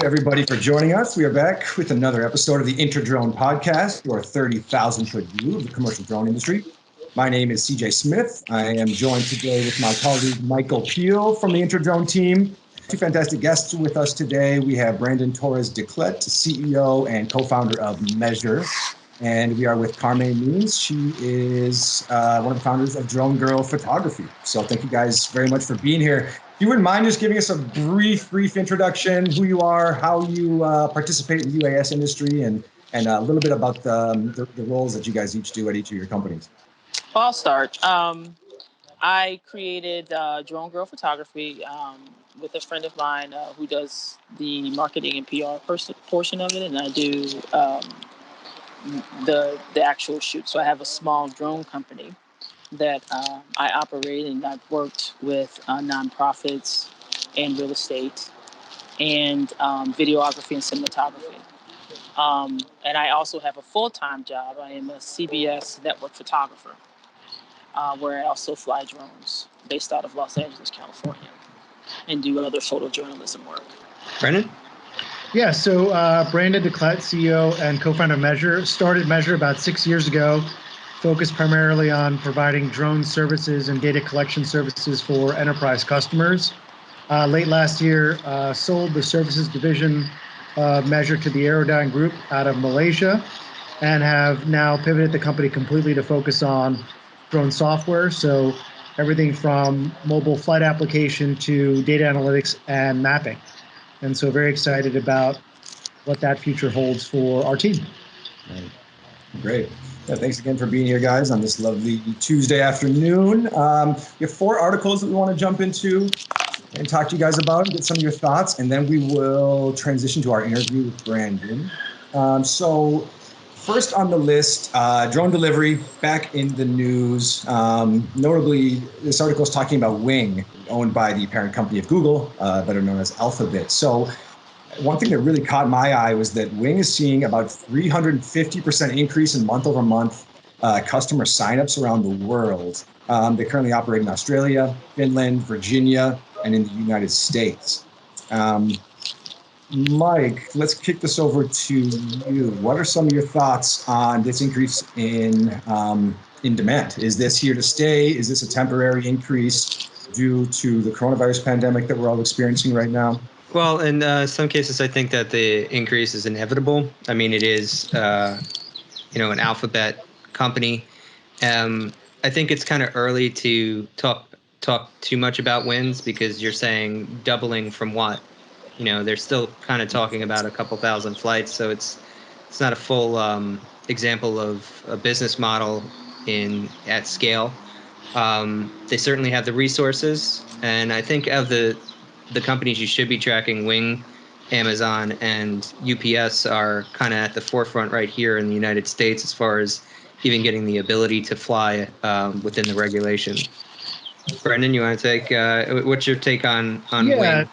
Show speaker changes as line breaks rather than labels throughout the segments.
everybody for joining us. We are back with another episode of the InterDrone Podcast, your 30,000-foot view of the commercial drone industry. My name is CJ Smith. I am joined today with my colleague Michael Pehel from the InterDrone team. Two fantastic guests with us today. We have Brandon Torres Declet, CEO and co-founder of Measure. And we are with Carmaine Means. She is one of the founders of Drone Girl Photography. So thank you guys very much for being here. You wouldn't mind just giving us a brief introduction, who you are, how you participate in the UAS industry, and a little bit about the roles that you guys each do at each of your companies.
Well, I'll start. I created Drone Girl Photography with a friend of mine who does the marketing and PR portion of it, and I do the actual shoot. So I have a small drone company that I operate, and I've worked with nonprofits and real estate and videography and cinematography. And I also have a full-time job. I am a CBS network photographer, where I also fly drones based out of Los Angeles, California, and do other photojournalism work.
Brandon?
Yeah, so Brandon Declet, CEO and co-founder of Measure, started Measure about 6 years ago, focused primarily on providing drone services and data collection services for enterprise customers. Late last year, sold the services division of Measure to the Aerodyne Group out of Malaysia, and have now pivoted the company completely to focus on drone software. So everything from mobile flight application to data analytics and mapping. And so very excited about what that future holds for our team.
Right. Great. Yeah, thanks again for being here, guys, on this lovely Tuesday afternoon. We have 4 articles that we want to jump into and talk to you guys about, get some of your thoughts, and then we will transition to our interview with Brandon. So first on the list, drone delivery, back in the news. Notably, this article is talking about o.Wing, owned by the parent company of Google, better known as Alphabet. So one thing that really caught my eye was that o.Wing is seeing about 350% increase in month-over-month customer signups around the world. They currently operate in Australia, Finland, Virginia, and in the United States. Mike, let's kick this over to you. What are some of your thoughts on this increase in demand? Is this here to stay? Is this a temporary increase due to the coronavirus pandemic that we're all experiencing right now?
Well, in some cases, I think that the increase is inevitable. I mean, it is, an Alphabet company. I think it's kind of early to talk too much about wins, because you're saying doubling from what? They're still kind of talking about a couple thousand flights, so it's not a full example of a business model at scale. They certainly have the resources, and I think of the companies you should be tracking, o.Wing, Amazon, and UPS are kind of at the forefront right here in the United States as far as even getting the ability to fly within the regulation. Brandon, you want to take? What's your take on o.Wing?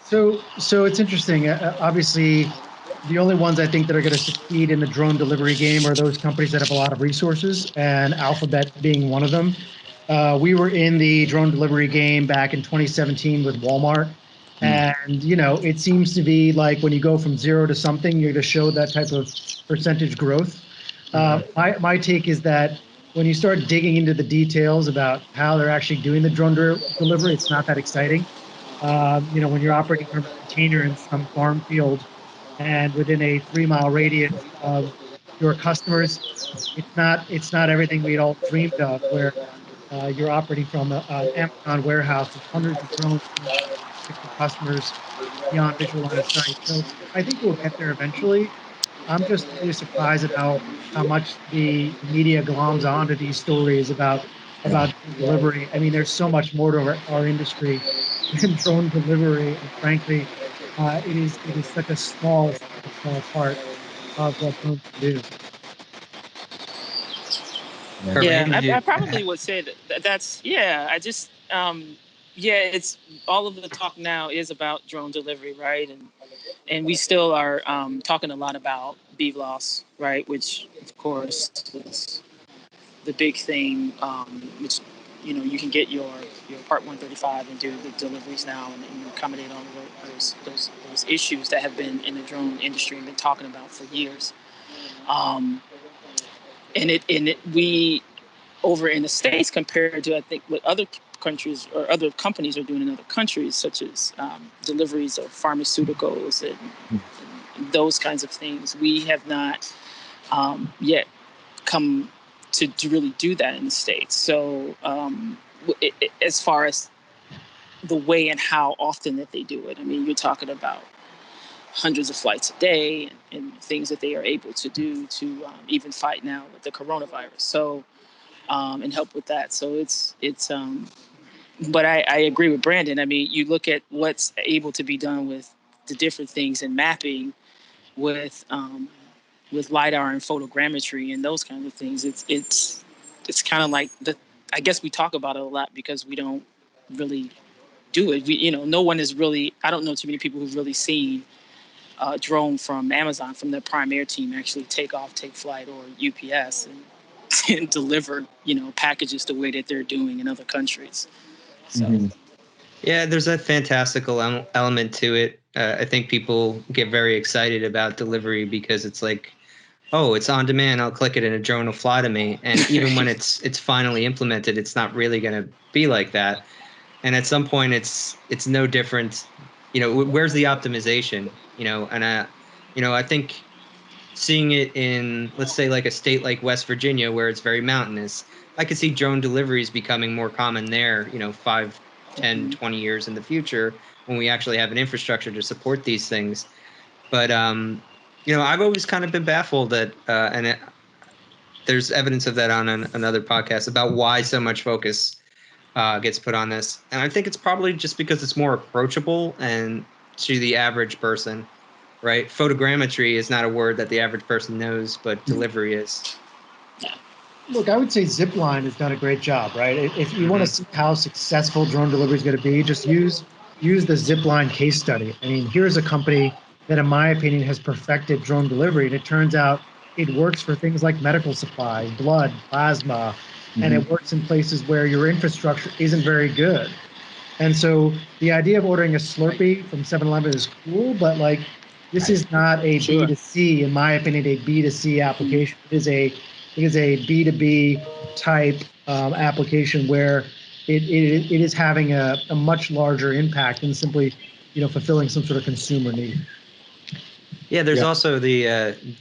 So it's interesting. Obviously, the only ones I think that are going to succeed in the drone delivery game are those companies that have a lot of resources, and Alphabet being one of them. We were in the drone delivery game back in 2017 with Walmart. And, it seems to be like when you go from zero to something, you're going to show that type of percentage growth. My take is that when you start digging into the details about how they're actually doing the drone delivery, it's not that exciting. When you're operating from a container in some farm field and within a 3-mile radius of your customers, it's not everything we'd all dreamed of, where you're operating from an Amazon warehouse with hundreds of drones to customers beyond visual line of sight. So I think we'll get there eventually. I'm just really surprised at how much the media gloms onto these stories about delivery. I mean, there's so much more to our industry than drone delivery, and frankly, it is such a small part of what drones do.
Yeah, I probably would say that's it's all of the talk now is about drone delivery, right? And we still are talking a lot about BVLOS, right? Which, of course, is the big thing, which you can get your Part 135 and do the deliveries now, and you accommodate all of those issues that have been in the drone industry and been talking about for years. We over in the States, compared to I think what other countries or other companies are doing in other countries, such as deliveries of pharmaceuticals and those kinds of things, we have not yet come to really do that in the States. So as far as the way and how often that they do it, I mean, you're talking about hundreds of flights a day and things that they are able to do to even fight now with the coronavirus. So and help with that. So it's but I agree with Brandon. I mean, you look at what's able to be done with the different things in mapping with LiDAR and photogrammetry and those kinds of things. It's kind of like I guess we talk about it a lot because we don't really do it. No one is really, I don't know too many people who've really seen a drone from Amazon, from their Prime Air team, actually take off, take flight, or UPS and deliver, packages the way that they're doing in other countries. So.
Mm-hmm.
Yeah, there's a fantastical element to it. I think people get very excited about delivery because it's like, oh, it's on demand. I'll click it and a drone will fly to me. And even when it's finally implemented, it's not really going to be like that. And at some point, it's no different. Where's the optimization? And I think seeing it in, let's say, like a state like West Virginia, where it's very mountainous, I could see drone deliveries becoming more common there, 5, 10, 20 years in the future when we actually have an infrastructure to support these things. But, I've always kind of been baffled that, there's evidence of that on another podcast about why so much focus gets put on this. And I think it's probably just because it's more approachable and to the average person. Right? Photogrammetry is not a word that the average person knows, but delivery is.
Look, I would say Zipline has done a great job, right? If you want to see how successful drone delivery is going to be, just use the Zipline case study. I mean, here's a company that, in my opinion, has perfected drone delivery, and it turns out it works for things like medical supplies, blood, plasma, and it works in places where your infrastructure isn't very good. And so the idea of ordering a Slurpee from 7-Eleven is cool, but like, this is not a B2C, in my opinion, a B2C application. It is a B2B type application where it is having a much larger impact than simply, fulfilling some sort of consumer need.
Yeah, there's also the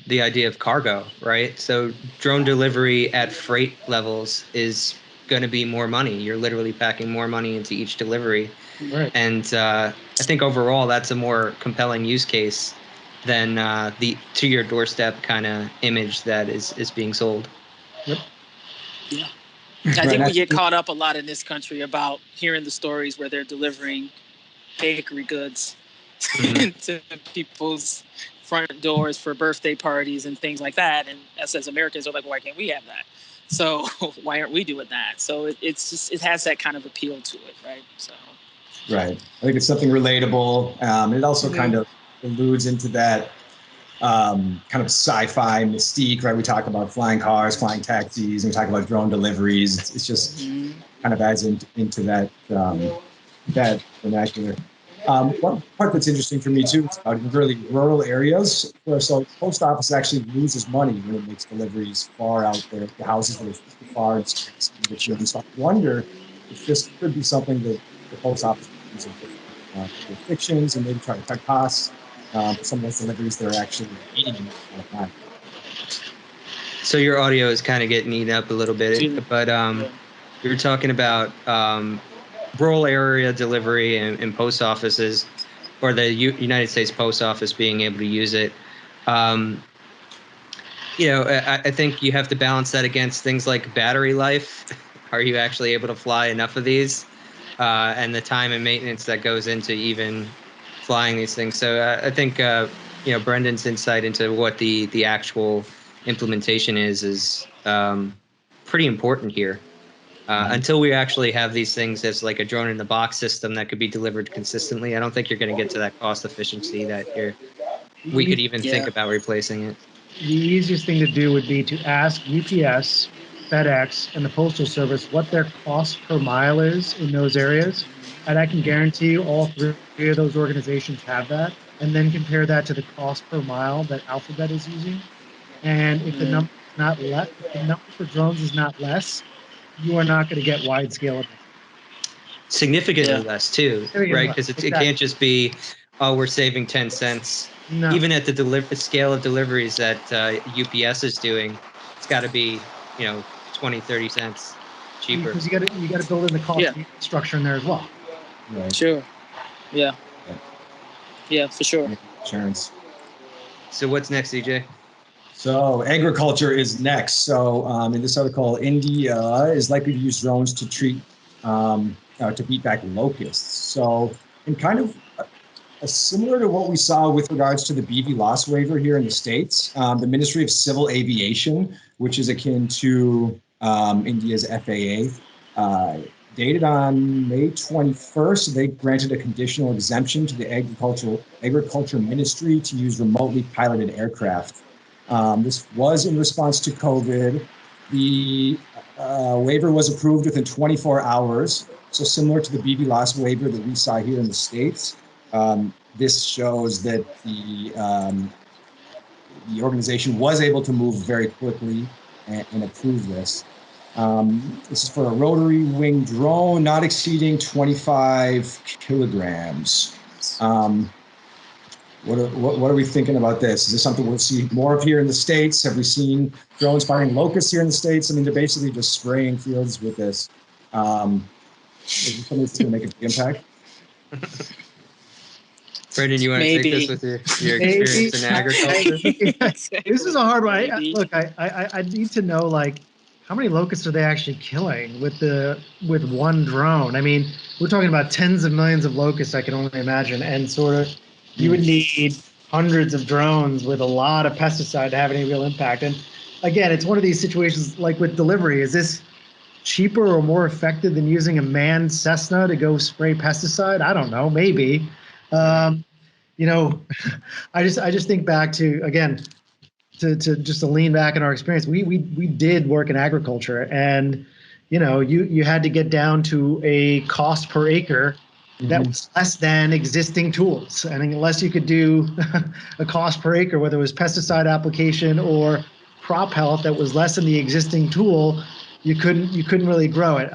idea of cargo, right? So drone delivery at freight levels is going to be more money. You're literally packing more money into each delivery.
Right.
And I think overall that's a more compelling use case than the to your doorstep kind of image that is being sold.
Yep.
Yeah. I think we get caught up a lot in this country about hearing the stories where they're delivering bakery goods to people's front doors for birthday parties and things like that. And us as Americans are like, why can't we have that? So why aren't we doing that? So it's just, it has that kind of appeal to it, right? So.
Right. I think it's something relatable. It also kind of alludes into that kind of sci-fi mystique, right? We talk about flying cars, flying taxis, and we talk about drone deliveries. It's just kind of adds into that that vernacular. One part that's interesting for me too is about really rural areas where so the post office actually loses money when it makes deliveries far out there, the houses that are far and so I wonder if this could be something that the post office could use in jurisdictions and maybe try to cut costs. Some of those deliveries that are actually eating time.
So your audio is kind of getting eaten up a little bit, but you were talking about rural area delivery and post offices, or the United States Post Office being able to use it. I think you have to balance that against things like battery life. Are you actually able to fly enough of these? And the time and maintenance that goes into even flying these things. So I think Brendan's insight into what the actual implementation is pretty important here. Until we actually have these things as like a drone in the box system that could be delivered consistently, I don't think you're going to get to that cost efficiency that we could even think about replacing it.
The easiest thing to do would be to ask UPS FedEx and the Postal Service what their cost per mile is in those areas. And I can guarantee you all three of those organizations have that. And then compare that to the cost per mile that Alphabet is using. And if the number is not less, if the number for drones is not less, you are not going to get wide scale.
Significantly less too, right? Because it can't just be, oh, we're saving 10 cents.
No.
Even at the scale of deliveries that UPS is doing, it's got to be, 20, 30 cents cheaper.
Because you got to build in the cost structure in there as well.
Right.
Sure. Yeah. Yeah, for sure.
Insurance.
So what's next, DJ?
So agriculture is next. So in this article, India is likely to use drones to to beat back locusts. So in kind of similar to what we saw with regards to the BV loss waiver here in the States, the Ministry of Civil Aviation, which is akin to India's FAA, dated on May 21st, they granted a conditional exemption to the Agriculture Ministry to use remotely piloted aircraft. This was in response to COVID. The waiver was approved within 24 hours, so similar to the BV loss waiver that we saw here in the States. This shows that the organization was able to move very quickly and approve this. This is for a rotary wing drone not exceeding 25 kilograms. What are we thinking about this? Is this something we'll see more of here in the States? Have we seen drones firing locusts here in the States? I mean, they're basically just spraying fields with this. Is this something that's going to make a big impact?
Brandon, you want to take this with your experience in agriculture?
This is a hard one. Look, I need to know, like, how many locusts are they actually killing with one drone? I mean, we're talking about tens of millions of locusts, I can only imagine, and sort of you would need hundreds of drones with a lot of pesticide to have any real impact. And again, it's one of these situations like with delivery. Is this cheaper or more effective than using a manned Cessna to go spray pesticide? I don't know, maybe. I just think back to, again, to just to lean back in our experience. We did work in agriculture, and you had to get down to a cost per acre that was less than existing tools. And unless you could do a cost per acre, whether it was pesticide application or crop health that was less than the existing tool, you couldn't really grow it.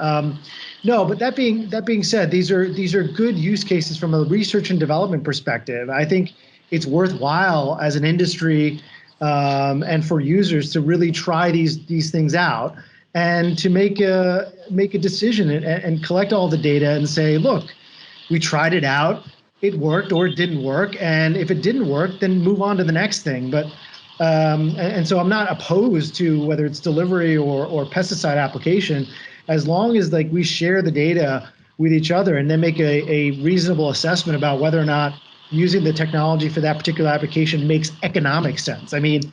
No, but that being said, these are good use cases from a research and development perspective. I think it's worthwhile as an industry and for users to really try these things out and to make a decision and collect all the data and say, look, we tried it out, it worked or it didn't work, and if it didn't work, then move on to the next thing. But and so I'm not opposed to whether it's delivery or pesticide application, as long as like we share the data with each other and then make a reasonable assessment about whether or not using the technology for that particular application makes economic sense. I mean,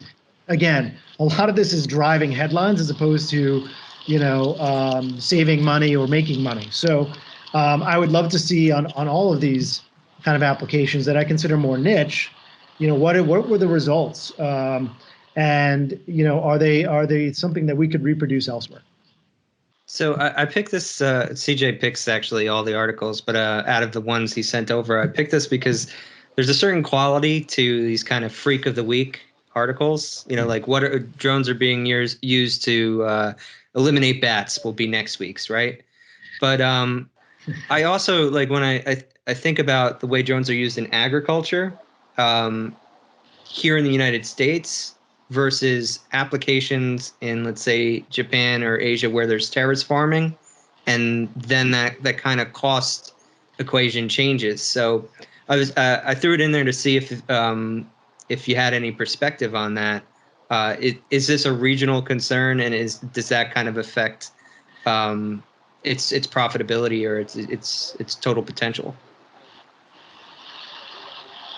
again, a lot of this is driving headlines as opposed to, saving money or making money. So I would love to see on all of these kind of applications that I consider more niche, what were the results? And are they something that we could reproduce elsewhere?
So I picked this, CJ picks actually all the articles, but out of the ones he sent over, I picked this because there's a certain quality to these kind of freak of the week articles, like what drones are being used to eliminate bats will be next week's, right? But I also, like, when I think about the way drones are used in agriculture here in the United States versus applications in, let's say, Japan or Asia where there's terrace farming, and then that kind of cost equation changes. So I threw it in there to see if you had any perspective on that. Is this a regional concern, and does that kind of affect its profitability or its total potential?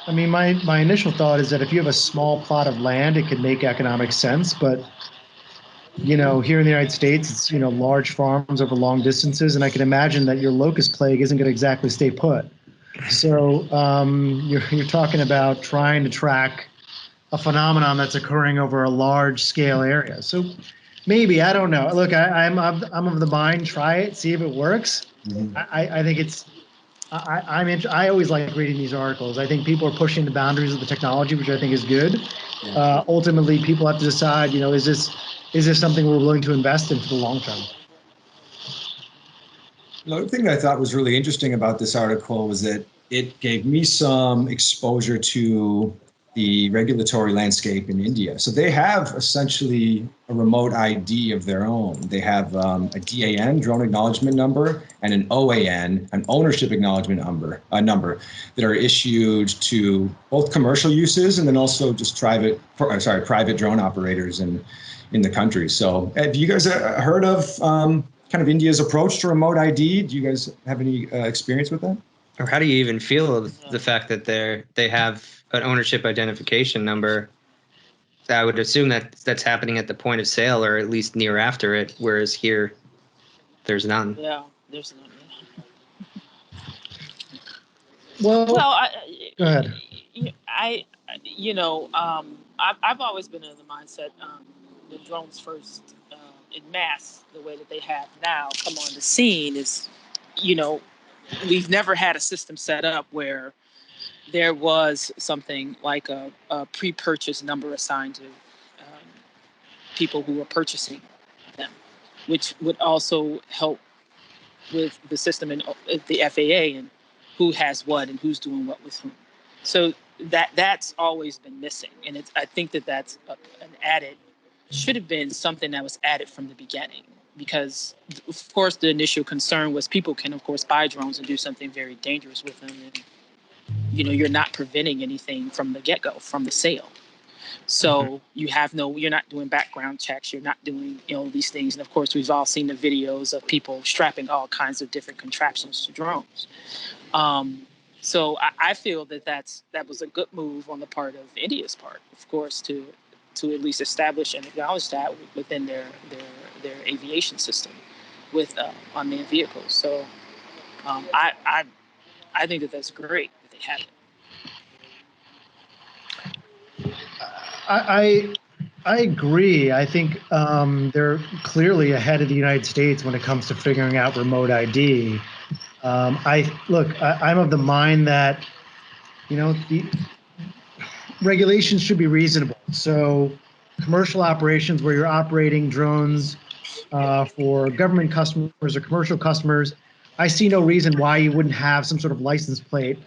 I mean, my initial thought is that if you have a small plot of land, it could make economic sense. But, here in the United States, it's, large farms over long distances. And I can imagine that your locust plague isn't going to exactly stay put. So you're talking about trying to track a phenomenon that's occurring over a large scale area. So Maybe, I don't know. Look, I'm of the mind. Try it, see if it works.
Mhm.
I think it's. I always like reading these articles. I think people are pushing the boundaries of the technology, which I think is good. Ultimately, people have to decide. Is this something we're willing to invest in for the long term?
Another thing that I thought was really interesting about this article was that it gave me some exposure to the regulatory landscape in India. So they have essentially a remote ID of their own. They have a DAN, drone acknowledgement number, and an OAN, an ownership acknowledgement number that are issued to both commercial uses and then also just private drone operators in the country. So have you guys heard of kind of India's approach to remote ID? Do you guys have any experience with that?
Or how do you even feel of the fact that they have an ownership identification number? I would assume that that's happening at the point of sale or at least near after it, whereas here there's none.
Yeah, there's none.
Well,
Well,
go ahead.
I've always been in the mindset the drones first in mass, the way that they have now come on the scene is, we've never had a system set up where there was something like a pre-purchase number assigned to people who are purchasing them, which would also help with the system and the FAA and who has what and who's doing what with whom. So that's always been missing, and I think that's an added, should have been something that was added from the beginning, because of course the initial concern was people can of course buy drones and do something very dangerous with them, and you're not preventing anything from the get-go, from the sale. So you're not doing background checks, you're not doing these things, and of course we've all seen the videos of people strapping all kinds of different contraptions to drones. So I feel that was a good move on the part of India's part, of course, to at least establish and acknowledge that within their aviation system with unmanned vehicles. So I think that's great that they have it.
I agree. I think they're clearly ahead of the United States when it comes to figuring out remote ID. I'm of the mind that the regulations should be reasonable. So commercial operations where you're operating drones for government customers or commercial customers, I see no reason why you wouldn't have some sort of license plate,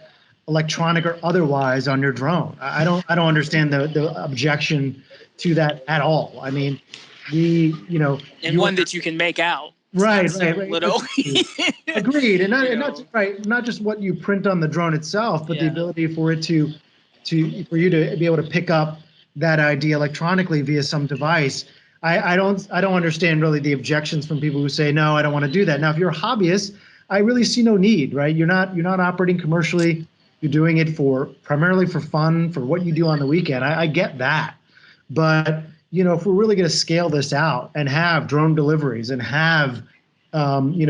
electronic or otherwise, on your drone. I don't understand the objection to that at all. I mean,
one that you can make out.
Right.
Agreed.
And not just what you print on the drone itself, but the ability for it for you to be able to pick up that ID electronically via some device. I don't understand really the objections from people who say, no, I don't want to do that. Now, if you're a hobbyist, I really see no need, right? You're not operating commercially. You're doing it primarily for fun, for what you do on the weekend. I get that. But if we're really going to scale this out and have drone deliveries and have,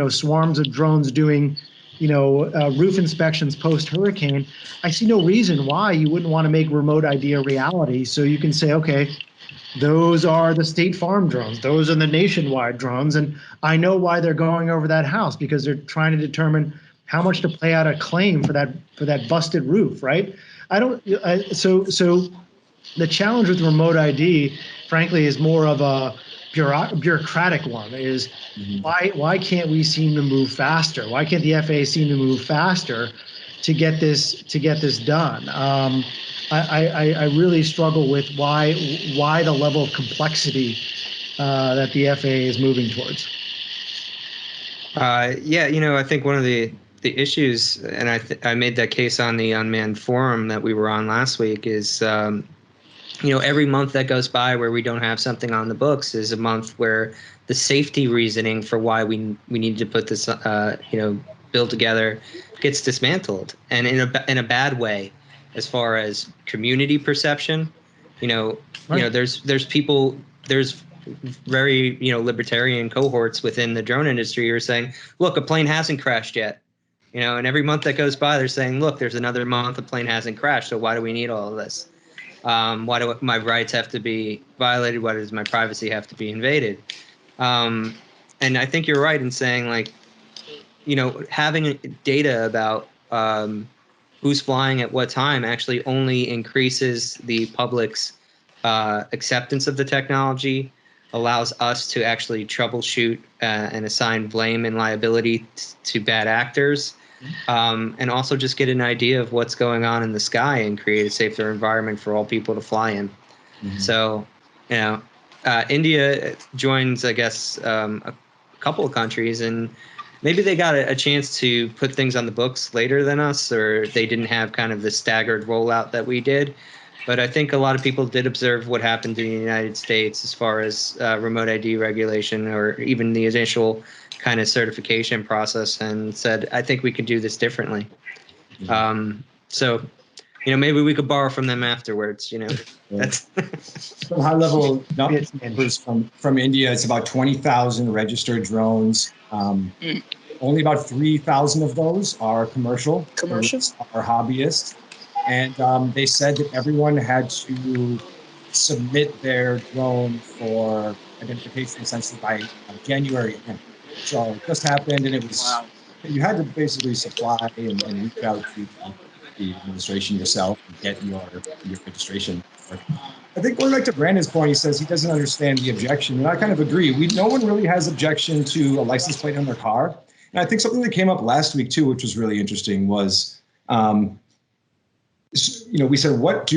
swarms of drones doing, roof inspections post-hurricane, I see no reason why you wouldn't want to make remote ID a reality. So you can say, okay, those are the State Farm drones. Those are the nationwide drones. And I know why they're going over that house, because they're trying to determine how much to pay out a claim for that busted roof, right? So the challenge with remote ID, frankly, is more of a bureaucratic one. Is why can't we seem to move faster? Why can't the FAA seem to move faster to get this done? I really struggle with why the level of complexity that the FAA is moving towards.
I think one of the issues, and I made that case on the Unmanned Forum that we were on last week, is every month that goes by where we don't have something on the books is a month where the safety reasoning for why we need to put this bill together gets dismantled, and in a bad way, as far as community perception. There's people, there's very libertarian cohorts within the drone industry who are saying, look, a plane hasn't crashed yet. And every month that goes by, they're saying, look, there's another month a plane hasn't crashed, so why do we need all of this? Why do my rights have to be violated? Why does my privacy have to be invaded? And I think you're right in saying, like, having data about who's flying at what time actually only increases the public's acceptance of the technology, allows us to actually troubleshoot and assign blame and liability to bad actors, and also just get an idea of what's going on in the sky and create a safer environment for all people to fly in. Mm-hmm. So, India joins, I guess, a couple of countries, and maybe they got a chance to put things on the books later than us, or they didn't have kind of the staggered rollout that we did. But I think a lot of people did observe what happened in the United States as far as remote ID regulation, or even the initial kind of certification process, and said, I think we could do this differently. Mm-hmm. So, maybe we could borrow from them afterwards, That's
some high level numbers from India. It's about 20,000 registered drones. Only about 3,000 of those are commercial. Are hobbyists. And they said that everyone had to submit their drone for identification essentially by January 10th. So it just happened, and it was you had to basically supply and reach out to the administration yourself and get your registration. I think going back to Brandon's point, he says he doesn't understand the objection, and I kind of agree. No one really has objection to a license plate on their car. And I think something that came up last week too, which was really interesting, was we said, what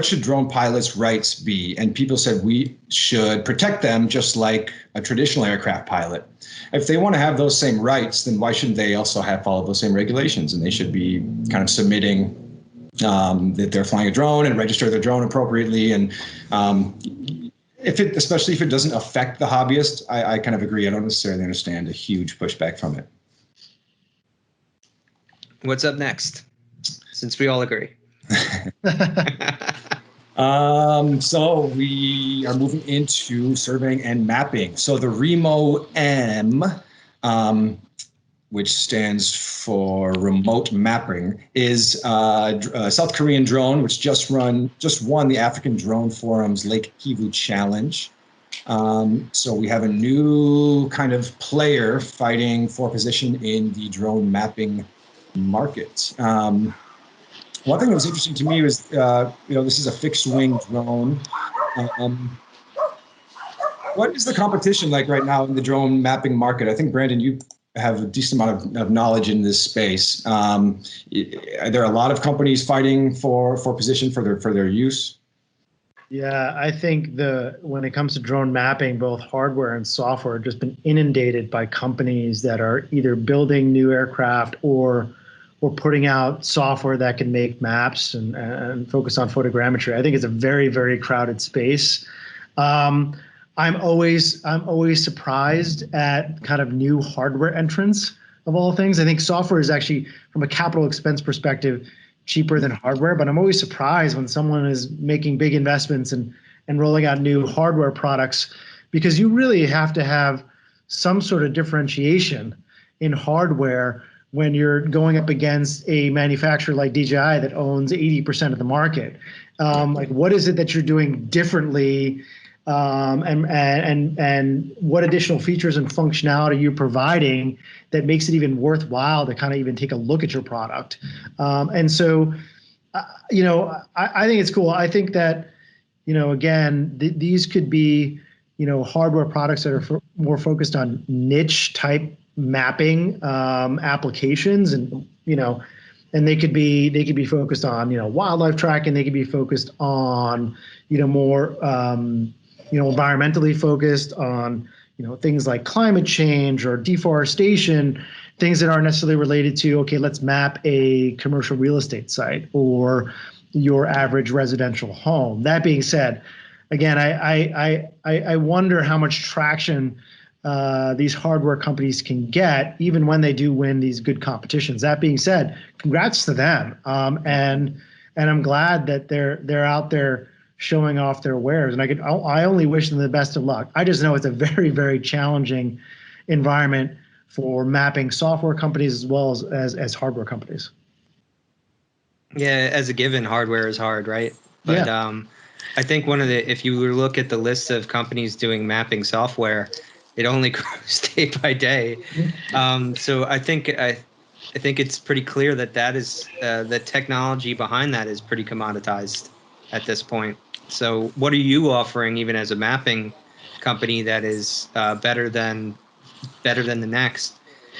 should drone pilots' rights be? And people said we should protect them just like a traditional aircraft pilot. If they want to have those same rights, then why shouldn't they also follow those same regulations? And they should be kind of submitting that they're flying a drone and register their drone appropriately. And especially if it doesn't affect the hobbyist, I kind of agree. I don't necessarily understand a huge pushback from it.
What's up next? Since we all agree.
So we are moving into surveying and mapping. So the Remo-M, which stands for remote mapping, is a South Korean drone which just won the African Drone Forum's Lake Kivu Challenge. So we have a new kind of player fighting for position in the drone mapping market. One thing that was interesting to me was, this is a fixed wing drone. What is the competition like right now in the drone mapping market? I think, Brandon, you have a decent amount of knowledge in this space. Are there a lot of companies fighting for position for their use?
Yeah, I think when it comes to drone mapping, both hardware and software have just been inundated by companies that are either building new aircraft or putting out software that can make maps and focus on photogrammetry. I think it's a very, very crowded space. I'm always surprised at kind of new hardware entrants of all things. I think software is actually, from a capital expense perspective, cheaper than hardware, but I'm always surprised when someone is making big investments and rolling out new hardware products, because you really have to have some sort of differentiation in hardware when you're going up against a manufacturer like DJI that owns 80% of the market. Like, what is it that you're doing differently, and what additional features and functionality you're providing that makes it even worthwhile to kind of even take a look at your product? And so, I think it's cool. I think that, again, these could be, hardware products that are more focused on niche type mapping applications, and they could be focused on wildlife tracking. They could be focused on more environmentally focused on things like climate change or deforestation, things that aren't necessarily related to, okay, let's map a commercial real estate site or your average residential home. That being said, again, I wonder how much traction these hardware companies can get, even when they do win these good competitions. That being said, congrats to them, and I'm glad that they're out there showing off their wares. And I only wish them the best of luck. I just know it's a very, very challenging environment for mapping software companies as well as hardware companies.
Yeah, as a given, hardware is hard, right? But I think if you look at the list of companies doing mapping software, it only grows day by day. So I think it's pretty clear that is the technology behind that is pretty commoditized at this point. So what are you offering, even as a mapping company, that is better than the next?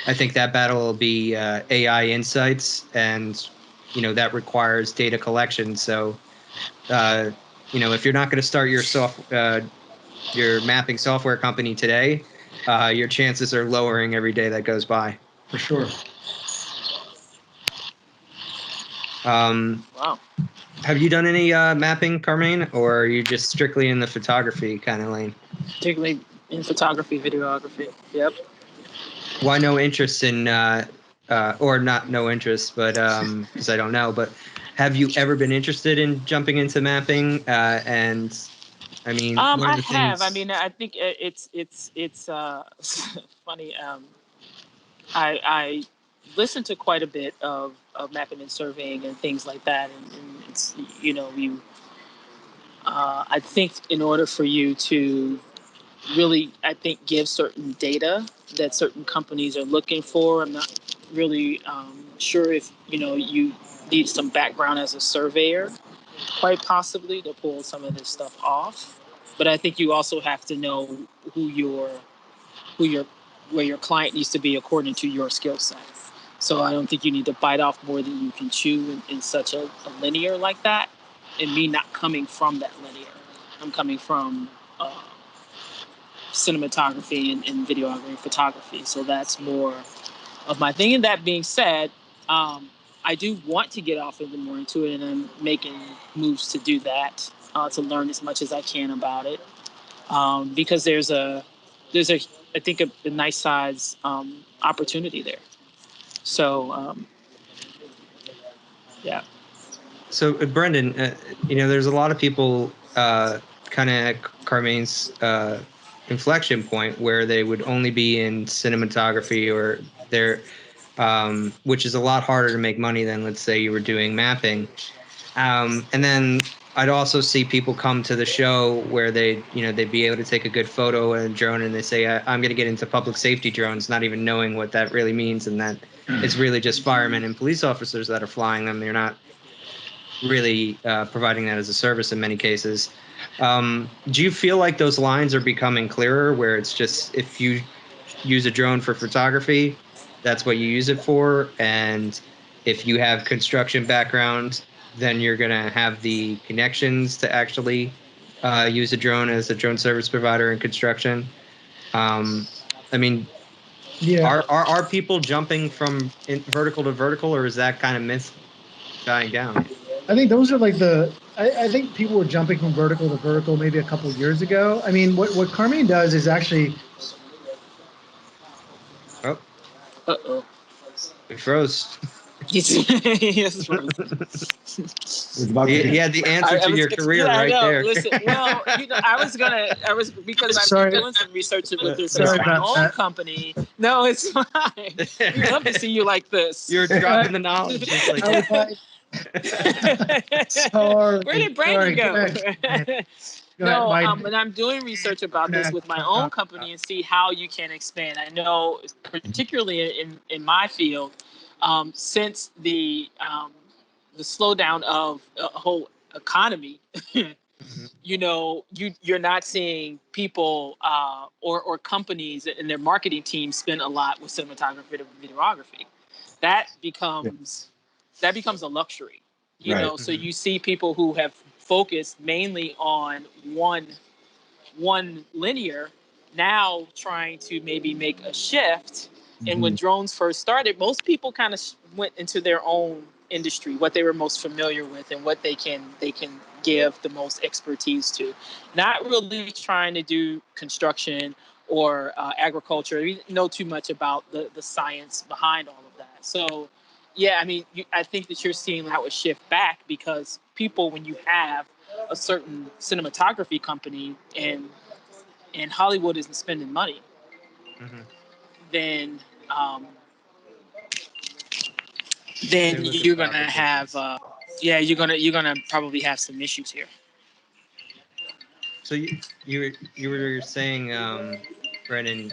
I think that battle will be AI insights, and that requires data collection. So if you're not going to start your mapping software company today, your chances are lowering every day that goes by.
For sure.
Wow.
Have you done any mapping, Carmaine, or are you just strictly in the photography kind of lane?
Particularly in photography, videography. Yep.
Why no interest in, or not no interest, but because I don't know, but have you ever been interested in jumping into mapping? And I mean, one of
I
the
have.
things.
I mean, I think it's funny. I listen to quite a bit of mapping and surveying and things like that, and it's you. I think in order for you to really, I think, give certain data that certain companies are looking for, I'm not really sure if you need some background as a surveyor, quite possibly, to pull some of this stuff off. But I think you also have to know who your where your client needs to be according to your skill set. So I don't think you need to bite off more than you can chew in such a linear like that. And me not coming from that linear, I'm coming from cinematography and videography and photography. So that's more of my thing. And that being said, I do want to get off even more into it, and I'm making moves to do that, to learn as much as I can about it, because there's a I think a nice size opportunity there. So yeah.
So Brendan, there's a lot of people kind of Carmaine's inflection point where they would only be in cinematography, or which is a lot harder to make money than, let's say, you were doing mapping. And then I'd also see people come to the show where they'd be able to take a good photo and a drone, and they say, I'm going to get into public safety drones, not even knowing what that really means, and that it's really just firemen and police officers that are flying them. They're not really providing that as a service in many cases. Do you feel like those lines are becoming clearer, where it's just, if you use a drone for photography, that's what you use it for, and if you have construction background, then you're going to have the connections to actually use a drone as a drone service provider in construction? I mean,
Yeah.
are people jumping from vertical to vertical, or is that kind of myth dying down?
I think those are like I think people were jumping from vertical to vertical maybe a couple of years ago. I mean, what Carmaine does is actually.
Oh,
Uh-oh.
we froze.
Yes,
Yeah, the answer to your career right there.
Listen, well, I was because I've
Sorry.
been doing some research with this
Sorry
with my
about
own
that.
company. No, it's fine. We love to see you like this.
You're dropping the knowledge. Just like
I was like, sorry.
Where did Brandon go? No,
My
but I'm doing research about this with my own company and see how you can expand. I know, particularly in my field, since the slowdown of a whole economy, you're not seeing people or companies and their marketing teams spend a lot with cinematography and videography. That becomes a luxury,
Right.
So you see people who have focused mainly on one linear now trying to maybe make a shift. And when drones first started, most people kind of went into their own industry, what they were most familiar with and what they can give the most expertise to, not really trying to do construction or agriculture. We know too much about the science behind all of that. So yeah, I mean, I think that you're seeing that would shift back, because people, when you have a certain cinematography company and Hollywood isn't spending money, then you're gonna have yeah, you're gonna probably have some issues here.
So you were saying, Brandon,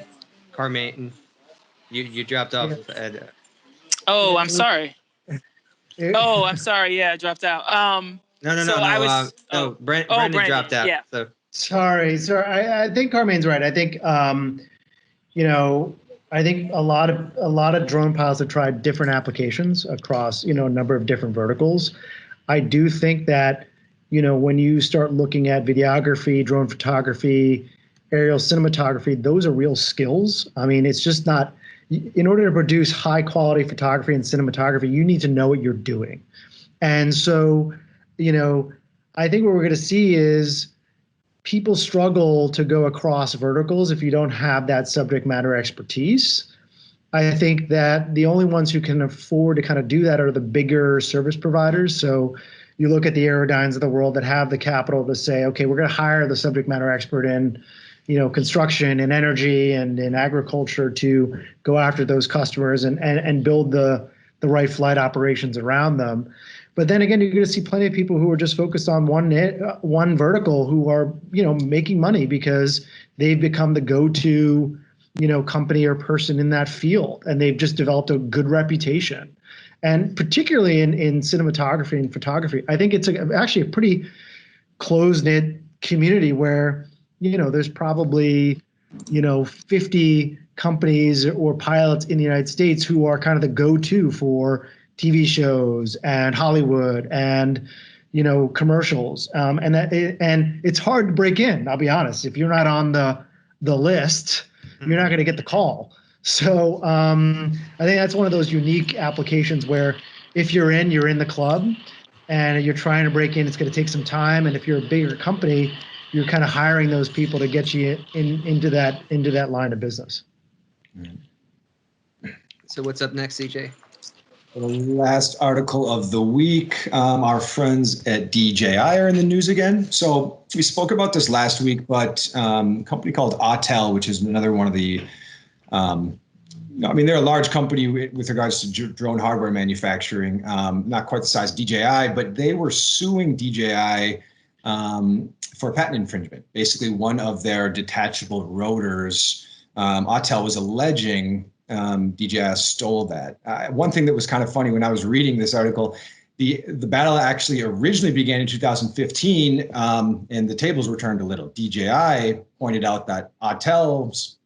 Carmaine, you dropped off
Yeah.
at.
Oh, I'm
It-
sorry.
it-
Oh, I'm sorry. Yeah, I dropped out.
No,
So I was.
no.
Oh,
Brandon dropped out.
Yeah.
So
Sorry. I think Carmaine's right. I think you know, I think a lot of drone pilots have tried different applications across, a number of different verticals. I do think that, when you start looking at videography, drone photography, aerial cinematography, those are real skills. I mean, it's just not, in order to produce high quality photography and cinematography, you need to know what you're doing. And so, I think what we're going to see is people struggle to go across verticals if you don't have that subject matter expertise. I think that the only ones who can afford to kind of do that are the bigger service providers. So you look at the Aerodynes of the world that have the capital to say, okay, we're going to hire the subject matter expert in, construction and energy and in agriculture to go after those customers and build the right flight operations around them. But then again, you're going to see plenty of people who are just focused on one vertical who are, making money because they've become the go-to, company or person in that field, and they've just developed a good reputation. And particularly in cinematography and photography, I think it's actually a pretty close-knit community where, there's probably, 50 companies or pilots in the United States who are kind of the go-to for TV shows and Hollywood and commercials, and it's hard to break in. I'll be honest, if you're not on the list, you're not going to get the call. So I think that's one of those unique applications where if you're in the club, and you're trying to break in, it's going to take some time. And if you're a bigger company, you're kind of hiring those people to get you into that line of business.
So what's up next, CJ?
The last article of the week, our friends at DJI are in the news again. So we spoke about this last week, but a company called o.Autel, which is another one of the, they're a large company with regards to drone hardware manufacturing, not quite the size of DJI, but they were suing DJI for patent infringement. Basically, one of their detachable rotors, o.Autel was alleging DJI stole that. One thing that was kind of funny when I was reading this article, the battle actually originally began in 2015, and the tables were turned a little. DJI pointed out that o.Autel's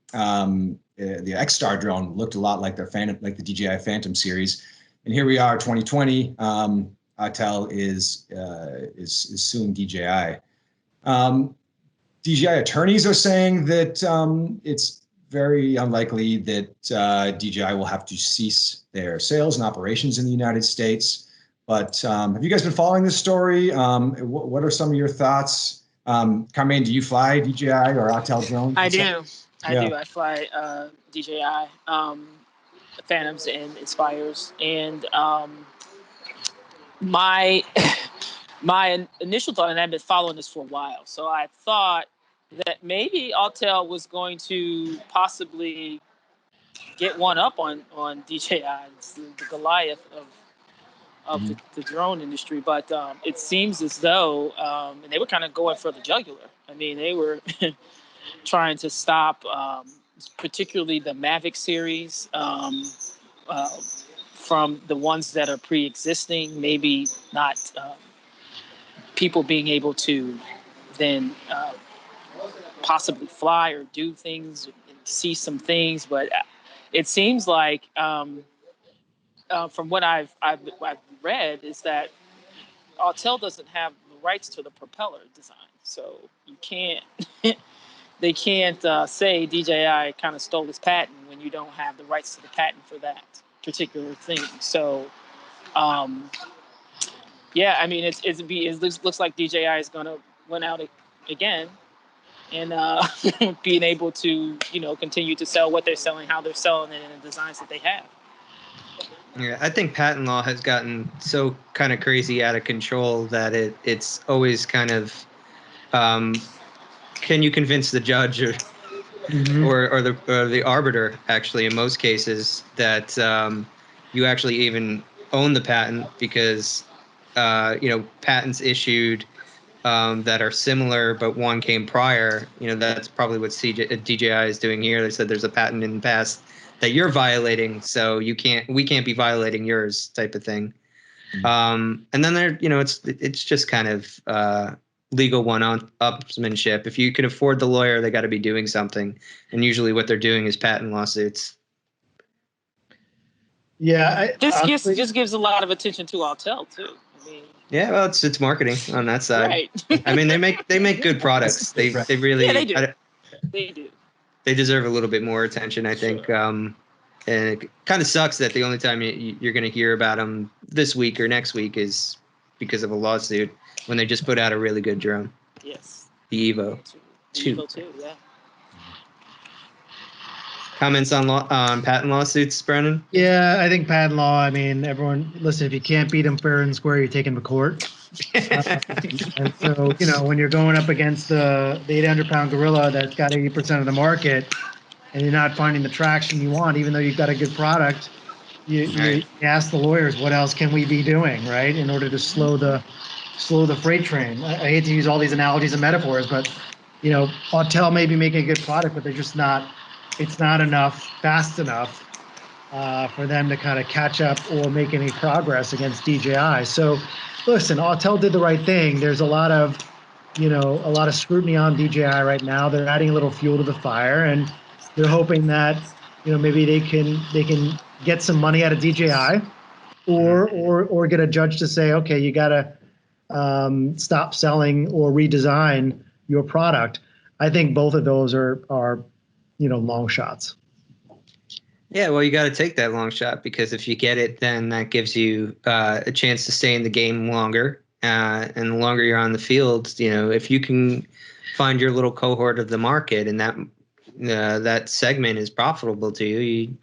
the X-Star drone looked a lot like their Phantom, like the DJI Phantom series, and here we are, 2020. o.Autel is suing DJI. DJI attorneys are saying that it's very unlikely that DJI will have to cease their sales and operations in the United States. But have you guys been following this story? What are some of your thoughts? Carmaine, do you fly DJI or o.Autel drones?
I do. I fly DJI Phantoms and Inspires, and my my initial thought, and I've been following this for a while, so I thought that maybe o.Autel was going to possibly get one up on DJI, the Goliath of the drone industry. But it seems as though, and they were kind of going for the jugular. I mean, they were trying to stop, particularly the Mavic series, from the ones that are pre-existing, maybe not people being able to then possibly fly or do things and see some things. But it seems like from what I've read is that o.Autel doesn't have the rights to the propeller design, so you can't they can't say DJI kind of stole this patent when you don't have the rights to the patent for that particular thing. So yeah, I mean it looks like DJI is gonna win out again, and being able to continue to sell what they're selling, how they're selling it, and the designs that they have.
Yeah, I think patent law has gotten so kind of crazy out of control that it's always kind of, can you convince the judge or the arbiter, actually, in most cases, that you actually even own the patent, because patents issued that are similar, but one came prior. That's probably what DJI is doing here. They said there's a patent in the past that you're violating, so we can't be violating yours, type of thing. And then it's just kind of legal one-upsmanship. If you can afford the lawyer, they got to be doing something, and usually what they're doing is patent lawsuits.
Yeah,
just gives a lot of attention to o.Autel too.
Yeah, well, it's marketing on that side.
Right.
I mean, they make good products. They really
they do. They do.
They deserve a little bit more attention, I think. And it kind of sucks that the only time you're going to hear about them this week or next week is because of a lawsuit when they just put out a really good drone.
Yes.
The Evo.
Evo 2, yeah.
Comments on patent lawsuits, Brandon?
Yeah, I think patent law, I mean, everyone, listen, if you can't beat them fair and square, you take them to court. And so, when you're going up against the 800-pound gorilla that's got 80% of the market and you're not finding the traction you want, even though you've got a good product, you ask the lawyers, what else can we be doing, right, in order to slow the freight train. I hate to use all these analogies and metaphors, but, o.Autel may be making a good product, but they're just not, it's not fast enough for them to kind of catch up or make any progress against DJI. So listen, o.Autel did the right thing. There's a lot of scrutiny on DJI right now. They're adding a little fuel to the fire, and they're hoping that, maybe they can get some money out of DJI or get a judge to say, okay, you got to stop selling or redesign your product. I think both of those are long shots.
Yeah, well, you got to take that long shot, because if you get it, then that gives you a chance to stay in the game longer. And the longer you're on the field, if you can find your little cohort of the market and that segment is profitable to you,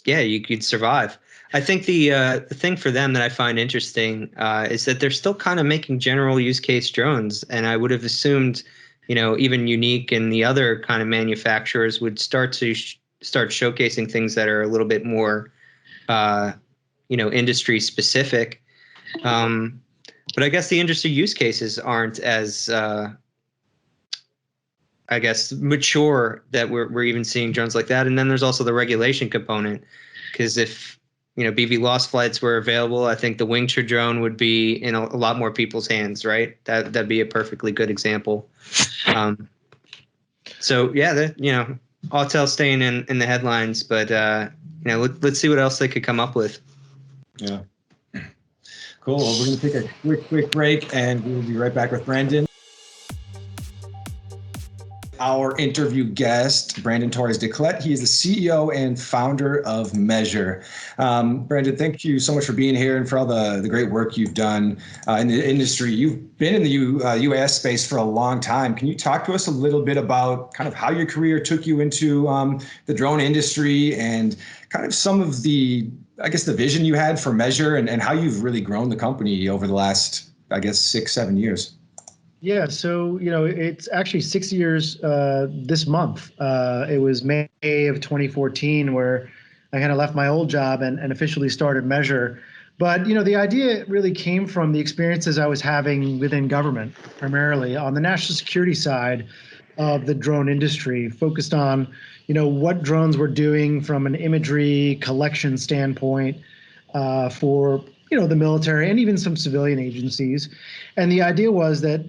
you could survive. I think the thing for them that I find interesting is that they're still kind of making general use case drones, and I would have assumed, even Unique and the other kind of manufacturers would start showcasing things that are a little bit more, industry specific. But I guess the industry use cases aren't as, mature that we're even seeing drones like that. And then there's also the regulation component, because if BV lost flights were available, I think the Wing drone would be in a lot more people's hands, right? That'd be a perfectly good example. So yeah, o.Autel staying in the headlines, but let's see what else they could come up with.
Yeah. Cool. Well, we're going to take a quick break, and we'll be right back with Brandon. Our interview guest, Brandon Torres Declet. He is the CEO and founder of Measure. Brandon, thank you so much for being here and for all the great work you've done in the industry. You've been in the UAS space for a long time. Can you talk to us a little bit about kind of how your career took you into the drone industry and kind of some of the vision you had for Measure and how you've really grown the company over the last, 6-7 years?
Yeah, so, it's actually 6 years this month. It was May of 2014 where I kind of left my old job and officially started Measure. But, the idea really came from the experiences I was having within government, primarily on the national security side of the drone industry, focused on, what drones were doing from an imagery collection standpoint for the military and even some civilian agencies. And the idea was that,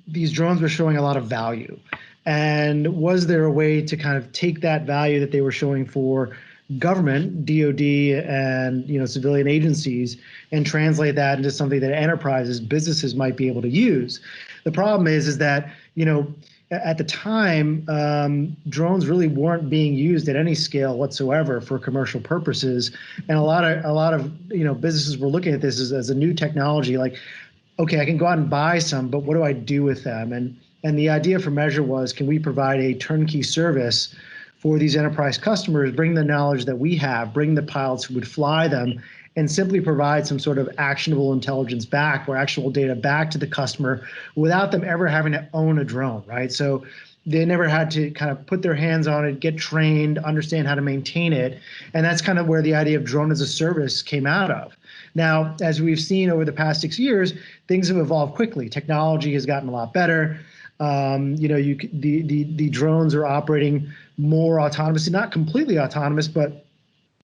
these drones were showing a lot of value. And was there a way to kind of take that value that they were showing for government, DoD, and, civilian agencies, and translate that into something that enterprises, businesses might be able to use? The problem is that, at the time, drones really weren't being used at any scale whatsoever for commercial purposes, and a lot of businesses were looking at this as a new technology. Like, okay, I can go out and buy some, but what do I do with them? And the idea for Measure was, can we provide a turnkey service for these enterprise customers, bring the knowledge that we have, bring the pilots who would fly them, and simply provide some sort of actionable intelligence back or actionable data back to the customer without them ever having to own a drone, right? So they never had to kind of put their hands on it, get trained, understand how to maintain it. And that's kind of where the idea of drone as a service came out of. Now, as we've seen over the past 6 years, things have evolved quickly. Technology has gotten a lot better. The drones are operating more autonomously, not completely autonomous, but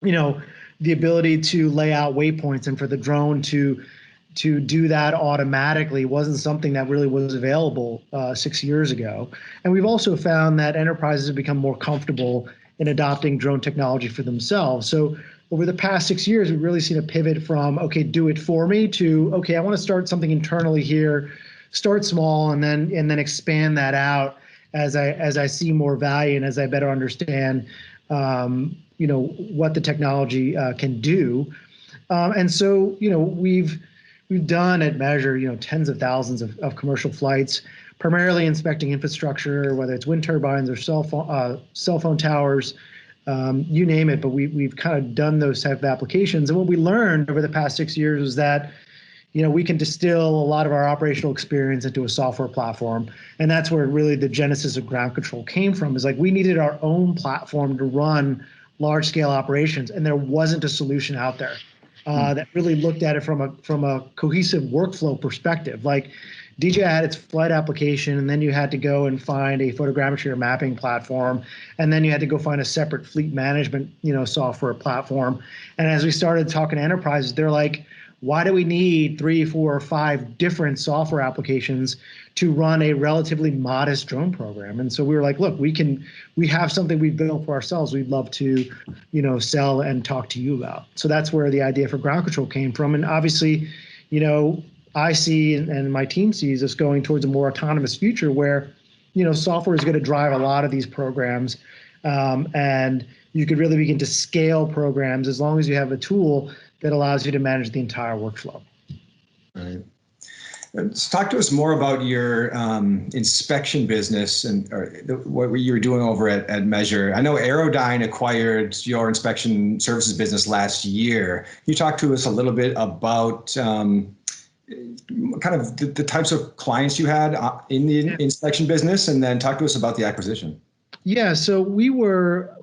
the ability to lay out waypoints and for the drone to do that automatically wasn't something that really was available 6 years ago. And we've also found that enterprises have become more comfortable in adopting drone technology for themselves. So over the past 6 years, we've really seen a pivot from, okay, do it for me, to, okay, I want to start something internally here, start small, and then expand that out as I see more value and as I better understand what the technology can do. And so, we've done at Measure, tens of thousands of commercial flights, primarily inspecting infrastructure, whether it's wind turbines or cell phone towers, you name it. But we've kind of done those type of applications. And what we learned over the past 6 years was that, we can distill a lot of our operational experience into a software platform. And that's where really the genesis of ground control came from, is like we needed our own platform to run large scale operations. And there wasn't a solution out there that really looked at it from a cohesive workflow perspective. Like DJI had its flight application, and then you had to go and find a photogrammetry or mapping platform, and then you had to go find a separate fleet management, software platform. And as we started talking to enterprises, they're like, why do we need 3, 4, or 5 different software applications to run a relatively modest drone program? And so we were like, look, we have something we've built for ourselves. We'd love to, sell and talk to you about. So that's where the idea for ground control came from. And obviously, I see and my team sees us going towards a more autonomous future where, software is going to drive a lot of these programs. And you could really begin to scale programs as long as you have a tool that allows you to manage the entire workflow.
Right. So talk to us more about your inspection business and what you were doing over at Measure. I know Aerodyne acquired your inspection services business last year. Can you talk to us a little bit about kind of the types of clients you had in the inspection business, and then talk to us about the acquisition?
Yeah, so we were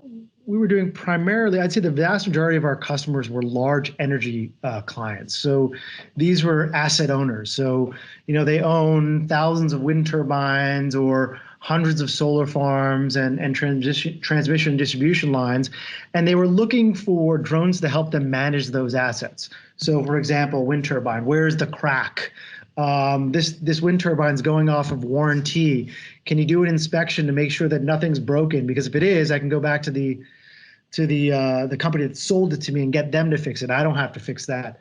doing primarily, I'd say the vast majority of our customers were large energy clients. So these were asset owners. So, they own thousands of wind turbines or hundreds of solar farms and transmission distribution lines. And they were looking for drones to help them manage those assets. So for example, wind turbine, where's the crack? This wind turbine's going off of warranty. Can you do an inspection to make sure that nothing's broken? Because if it is, I can go back to the company that sold it to me and get them to fix it. I don't have to fix that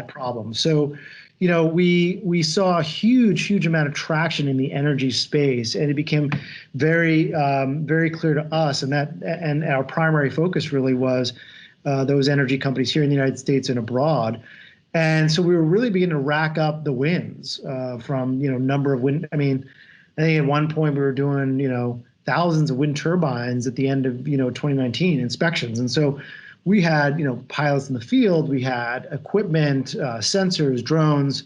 problem. So, we saw a huge amount of traction in the energy space, and it became very, very clear to us. And our primary focus really was those energy companies here in the United States and abroad. And so we were really beginning to rack up the wins from, number of wind. I think at one point we were doing, thousands of wind turbines at the end of 2019 inspections. And so we had pilots in the field, we had equipment, sensors, drones,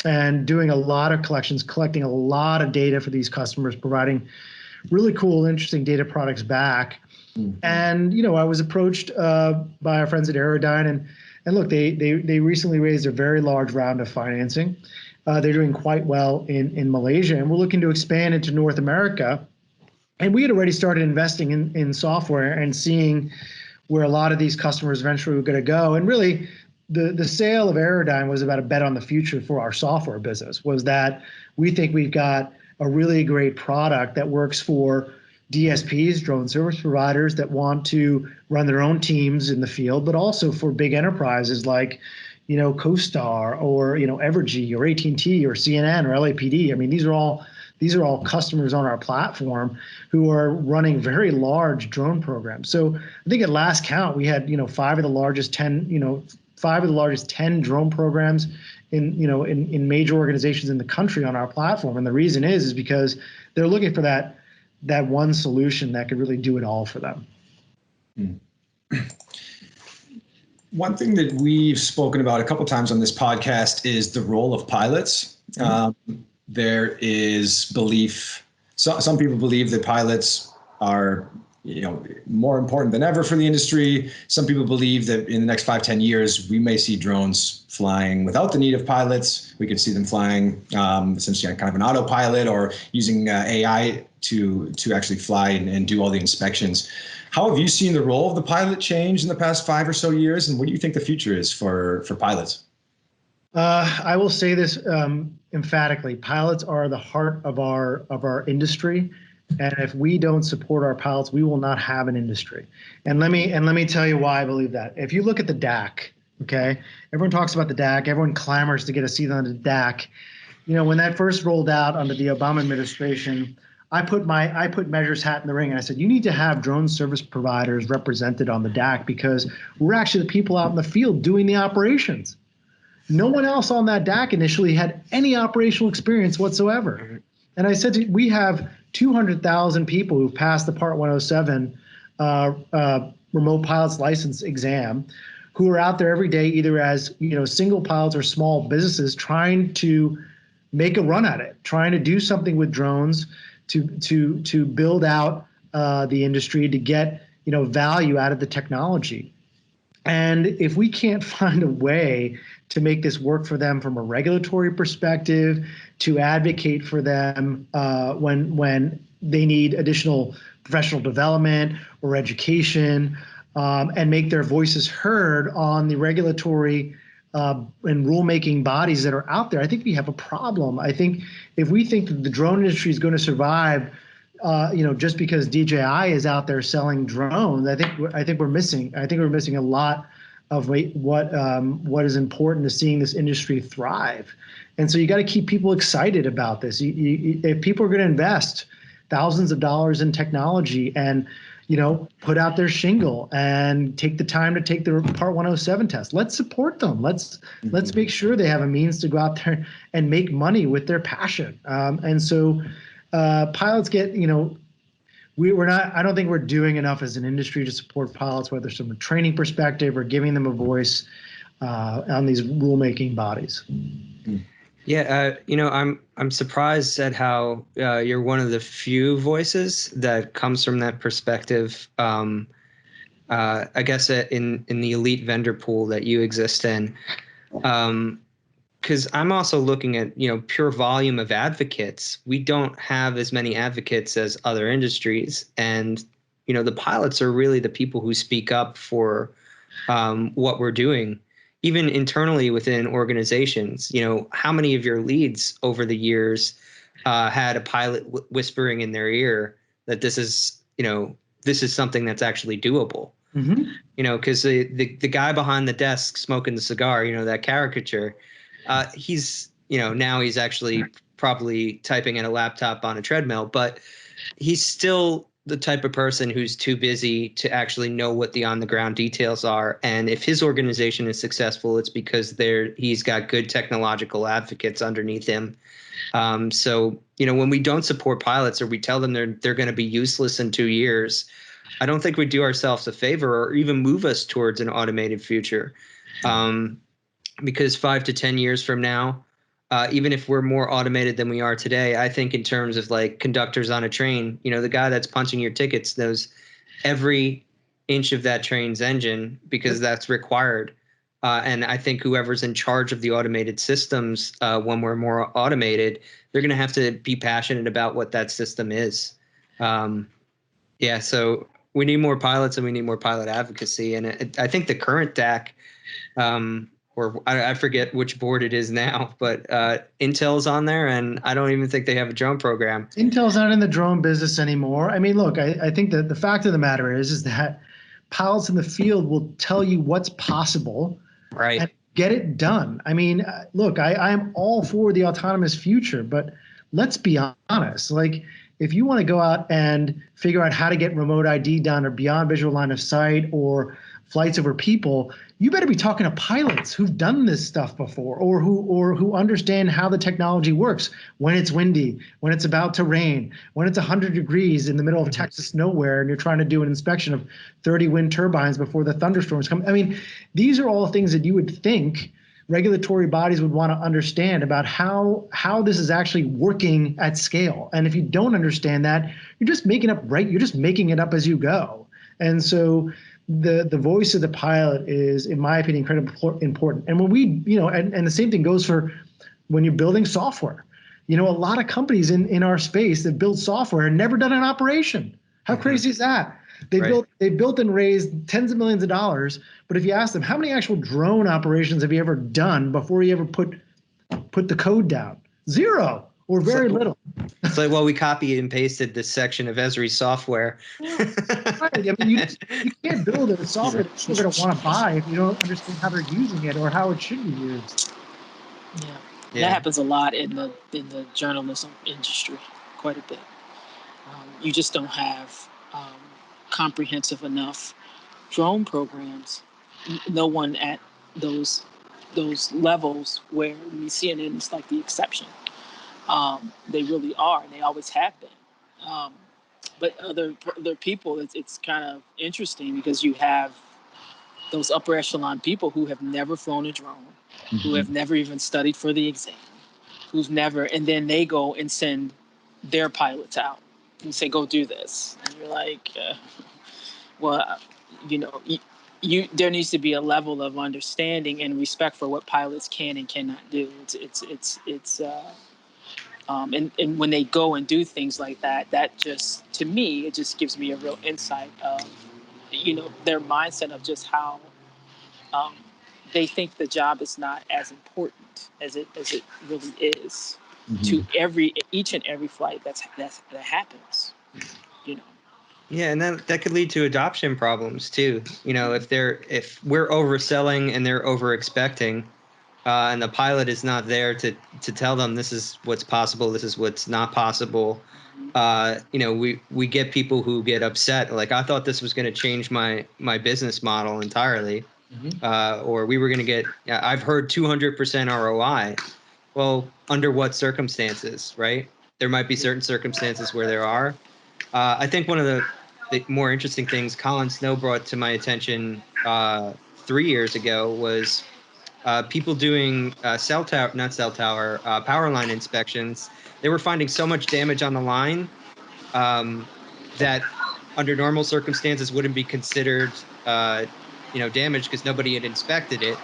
and doing a lot of collections, collecting a lot of data for these customers, providing really cool, interesting data products back. Mm-hmm. And I was approached by our friends at Aerodyne, and look, they recently raised a very large round of financing. They're doing quite well in Malaysia, and we're looking to expand into North America. And we had already started investing in software and seeing where a lot of these customers eventually were going to go. And really, the sale of Aerodyne was about a bet on the future for our software business, was that we think we've got a really great product that works for DSPs, drone service providers that want to run their own teams in the field, but also for big enterprises like, CoStar or, Evergy or AT&T or CNN or LAPD. These are all customers on our platform who are running very large drone programs. So I think at last count, we had, 5 of the largest 10 drone programs in major organizations in the country on our platform. And the reason is because they're looking for that one solution that could really do it all for them.
One thing that we've spoken about a couple of times on this podcast is the role of pilots. There is belief. Some people believe that pilots are, more important than ever for the industry. Some people believe that in the next 5-10 years, we may see drones flying without the need of pilots. We could see them flying essentially on kind of an autopilot or using AI to actually fly and do all the inspections. How have you seen the role of the pilot change in the past 5 or so years? And what do you think the future is for pilots?
I will say this emphatically: pilots are the heart of our industry, and if we don't support our pilots, we will not have an industry. And let me tell you why I believe that. If you look at the DAC, okay, everyone talks about the DAC, everyone clamors to get a seat on the DAC. When that first rolled out under the Obama administration, I put Measure's hat in the ring, and I said, you need to have drone service providers represented on the DAC because we're actually the people out in the field doing the operations. No one else on that DAC initially had any operational experience whatsoever. And I said, we have 200,000 people who've passed the Part 107 remote pilot's license exam, who are out there every day, either as single pilots or small businesses, trying to make a run at it, trying to do something with drones to build out the industry, to get value out of the technology. And if we can't find a way to make this work for them from a regulatory perspective, to advocate for them when they need additional professional development or education, and make their voices heard on the regulatory and rulemaking bodies that are out there, I think we have a problem. I think if we think that the drone industry is going to survive, just because DJI is out there selling drones, I think we're missing a lot of what is important to seeing this industry thrive. And so you got to keep people excited about this. If people are going to invest thousands of dollars in technology and put out their shingle and take the time to take their Part 107 test, let's support them. Let's make sure they have a means to go out there and make money with their passion. And so pilots get, we're not, I don't think we're doing enough as an industry to support pilots, whether it's from a training perspective or giving them a voice on these rulemaking bodies.
Yeah, I'm surprised at how you're one of the few voices that comes from that perspective. I guess in the elite vendor pool that you exist in, because I'm also looking at pure volume of advocates. We don't have as many advocates as other industries, and the pilots are really the people who speak up for what we're doing. Even internally within organizations, how many of your leads over the years had a pilot whispering in their ear that this is something that's actually doable? Mm-hmm. Because the guy behind the desk smoking the cigar, that caricature, he's now he's actually probably typing in a laptop on a treadmill, but he's still the type of person who's too busy to actually know what the on the ground details are. And if his organization is successful, it's because he's got good technological advocates underneath him. So when we don't support pilots or we tell them they're going to be useless in 2 years, I don't think we do ourselves a favor or even move us towards an automated future. Because 5 to 10 years from now, even if we're more automated than we are today, I think in terms of like conductors on a train, the guy that's punching your tickets knows every inch of that train's engine because that's required. And I think whoever's in charge of the automated systems, when we're more automated, they're going to have to be passionate about what that system is. So we need more pilots and we need more pilot advocacy. And I think the current DAC, or I forget which board it is now, but Intel's on there, and I don't even think they have a drone program.
Intel's not in the drone business anymore. I mean, look, I think that the fact of the matter is that pilots in the field will tell you what's possible,
right,
and get it done. I mean, look, I'm all for the autonomous future, but let's be honest. Like, if you want to go out and figure out how to get remote ID done or beyond visual line of sight or flights over people, you better be talking to pilots who've done this stuff before or who understand how the technology works when it's windy, when it's about to rain, when it's 100 degrees in the middle of Texas nowhere and you're trying to do an inspection of 30 wind turbines before the thunderstorms come. I mean, these are all things that you would think regulatory bodies would want to understand about how this is actually working at scale. And if you don't understand that, you're just making it up as you go. And so the voice of the pilot is, in my opinion, incredibly important. And when we, and the same thing goes for when you're building software. A lot of companies in our space that build software and never done an operation. How crazy is that? They built and raised tens of millions of dollars, but if you ask them, how many actual drone operations have you ever done before you ever put the code down? Zero or very little.
It's like, well, we copied and pasted this section of Esri's software.
Right. I mean, you can't build a software that people are going to want to buy if you don't understand how they're using it or how it should be used.
Yeah. That happens a lot in the journalism industry, quite a bit. You just don't have comprehensive enough drone programs. No one at those levels where we see it, it's like the exception. They really are, and they always have been. But other people, it's kind of interesting because you have those upper echelon people who have never flown a drone, who have never even studied for the exam, and then they go and send their pilots out and say, go do this. And you're like, there needs to be a level of understanding and respect for what pilots can and cannot do. And when they go and do things like that, that just, to me, it just gives me a real insight of, their mindset of just how they think the job is not as important as it really is to each and every flight that happens.
Yeah, and that could lead to adoption problems too. If we're overselling and they're over expecting, and the pilot is not there to tell them this is what's possible, this is what's not possible. We get people who get upset. Like, I thought this was going to change my business model entirely, or we were going to get. I've heard 200% ROI. Well, under what circumstances, right? There might be certain circumstances where there are. I think one of the more interesting things Colin Snow brought to my attention 3 years ago was people doing power line inspections. They were finding so much damage on the line that under normal circumstances wouldn't be considered damage because nobody had inspected it,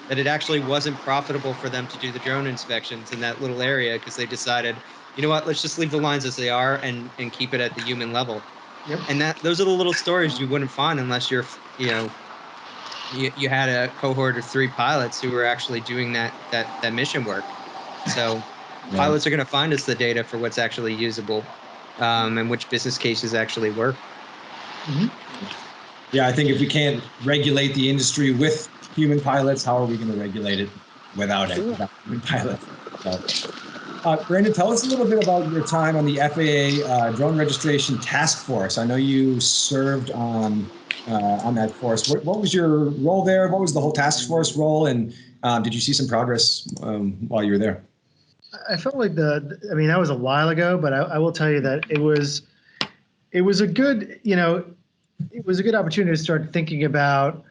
that it actually wasn't profitable for them to do the drone inspections in that little area because they decided, you know what, let's just leave the lines as they are and keep it at the human level. Yep. And those are the little stories you wouldn't find unless you had a cohort of 3 pilots who were actually doing that mission work. So pilots are going to find us the data for what's actually usable and which business cases actually work.
Yeah, I think if we can't regulate the industry with human pilots, how are we going to regulate it without human pilots? So, Brandon, tell us a little bit about your time on the FAA Drone Registration Task Force. I know you served on that force. What was your role there? What was the whole task force role? And did you see some progress while you were there?
I felt like that was a while ago, but I will tell you that it was a good, it was a good opportunity to start thinking about,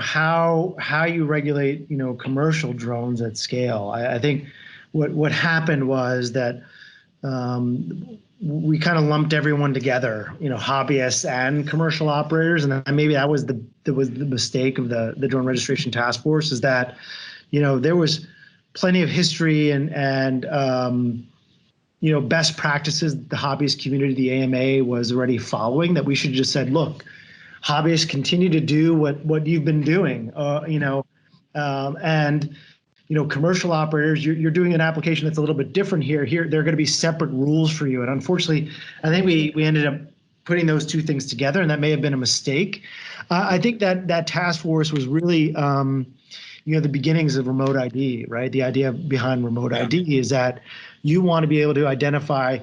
how you regulate, commercial drones at scale. I think what happened was that we kind of lumped everyone together, hobbyists and commercial operators, and maybe that was the mistake of the Drone Registration Task Force, is that, there was plenty of history and best practices the hobbyist community, the AMA, was already following, that we should just said, look, hobbyists, continue to do what you've been doing, and commercial operators, you're doing an application that's a little bit different here. Here, there are going to be separate rules for you. And unfortunately, I think we ended up putting those two things together, and that may have been a mistake. I think that task force was really, the beginnings of remote ID, right? The idea behind remote ID is that you want to be able to identify,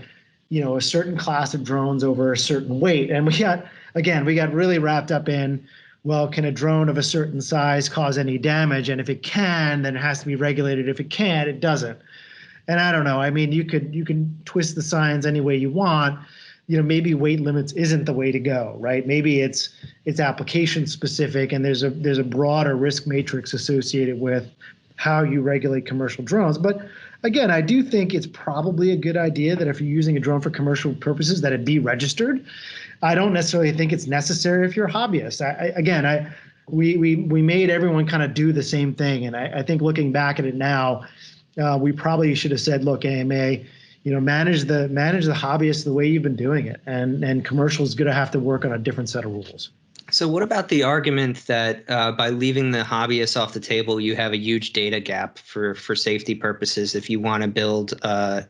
a certain class of drones over a certain weight. And we got really wrapped up in, well, can a drone of a certain size cause any damage? And if it can, then it has to be regulated. If it can't, it doesn't. And I don't know. I mean, you can twist the science any way you want. Maybe weight limits isn't the way to go, right? Maybe it's application specific, and there's a broader risk matrix associated with how you regulate commercial drones. But again, I do think it's probably a good idea that if you're using a drone for commercial purposes, that it be registered. I don't necessarily think it's necessary if you're a hobbyist. We made everyone kind of do the same thing, and I think looking back at it now, we probably should have said, look, AMA, manage the hobbyists the way you've been doing it, and commercial is going to have to work on a different set of rules.
So what about the argument that by leaving the hobbyists off the table, you have a huge data gap for safety purposes if you want to build, a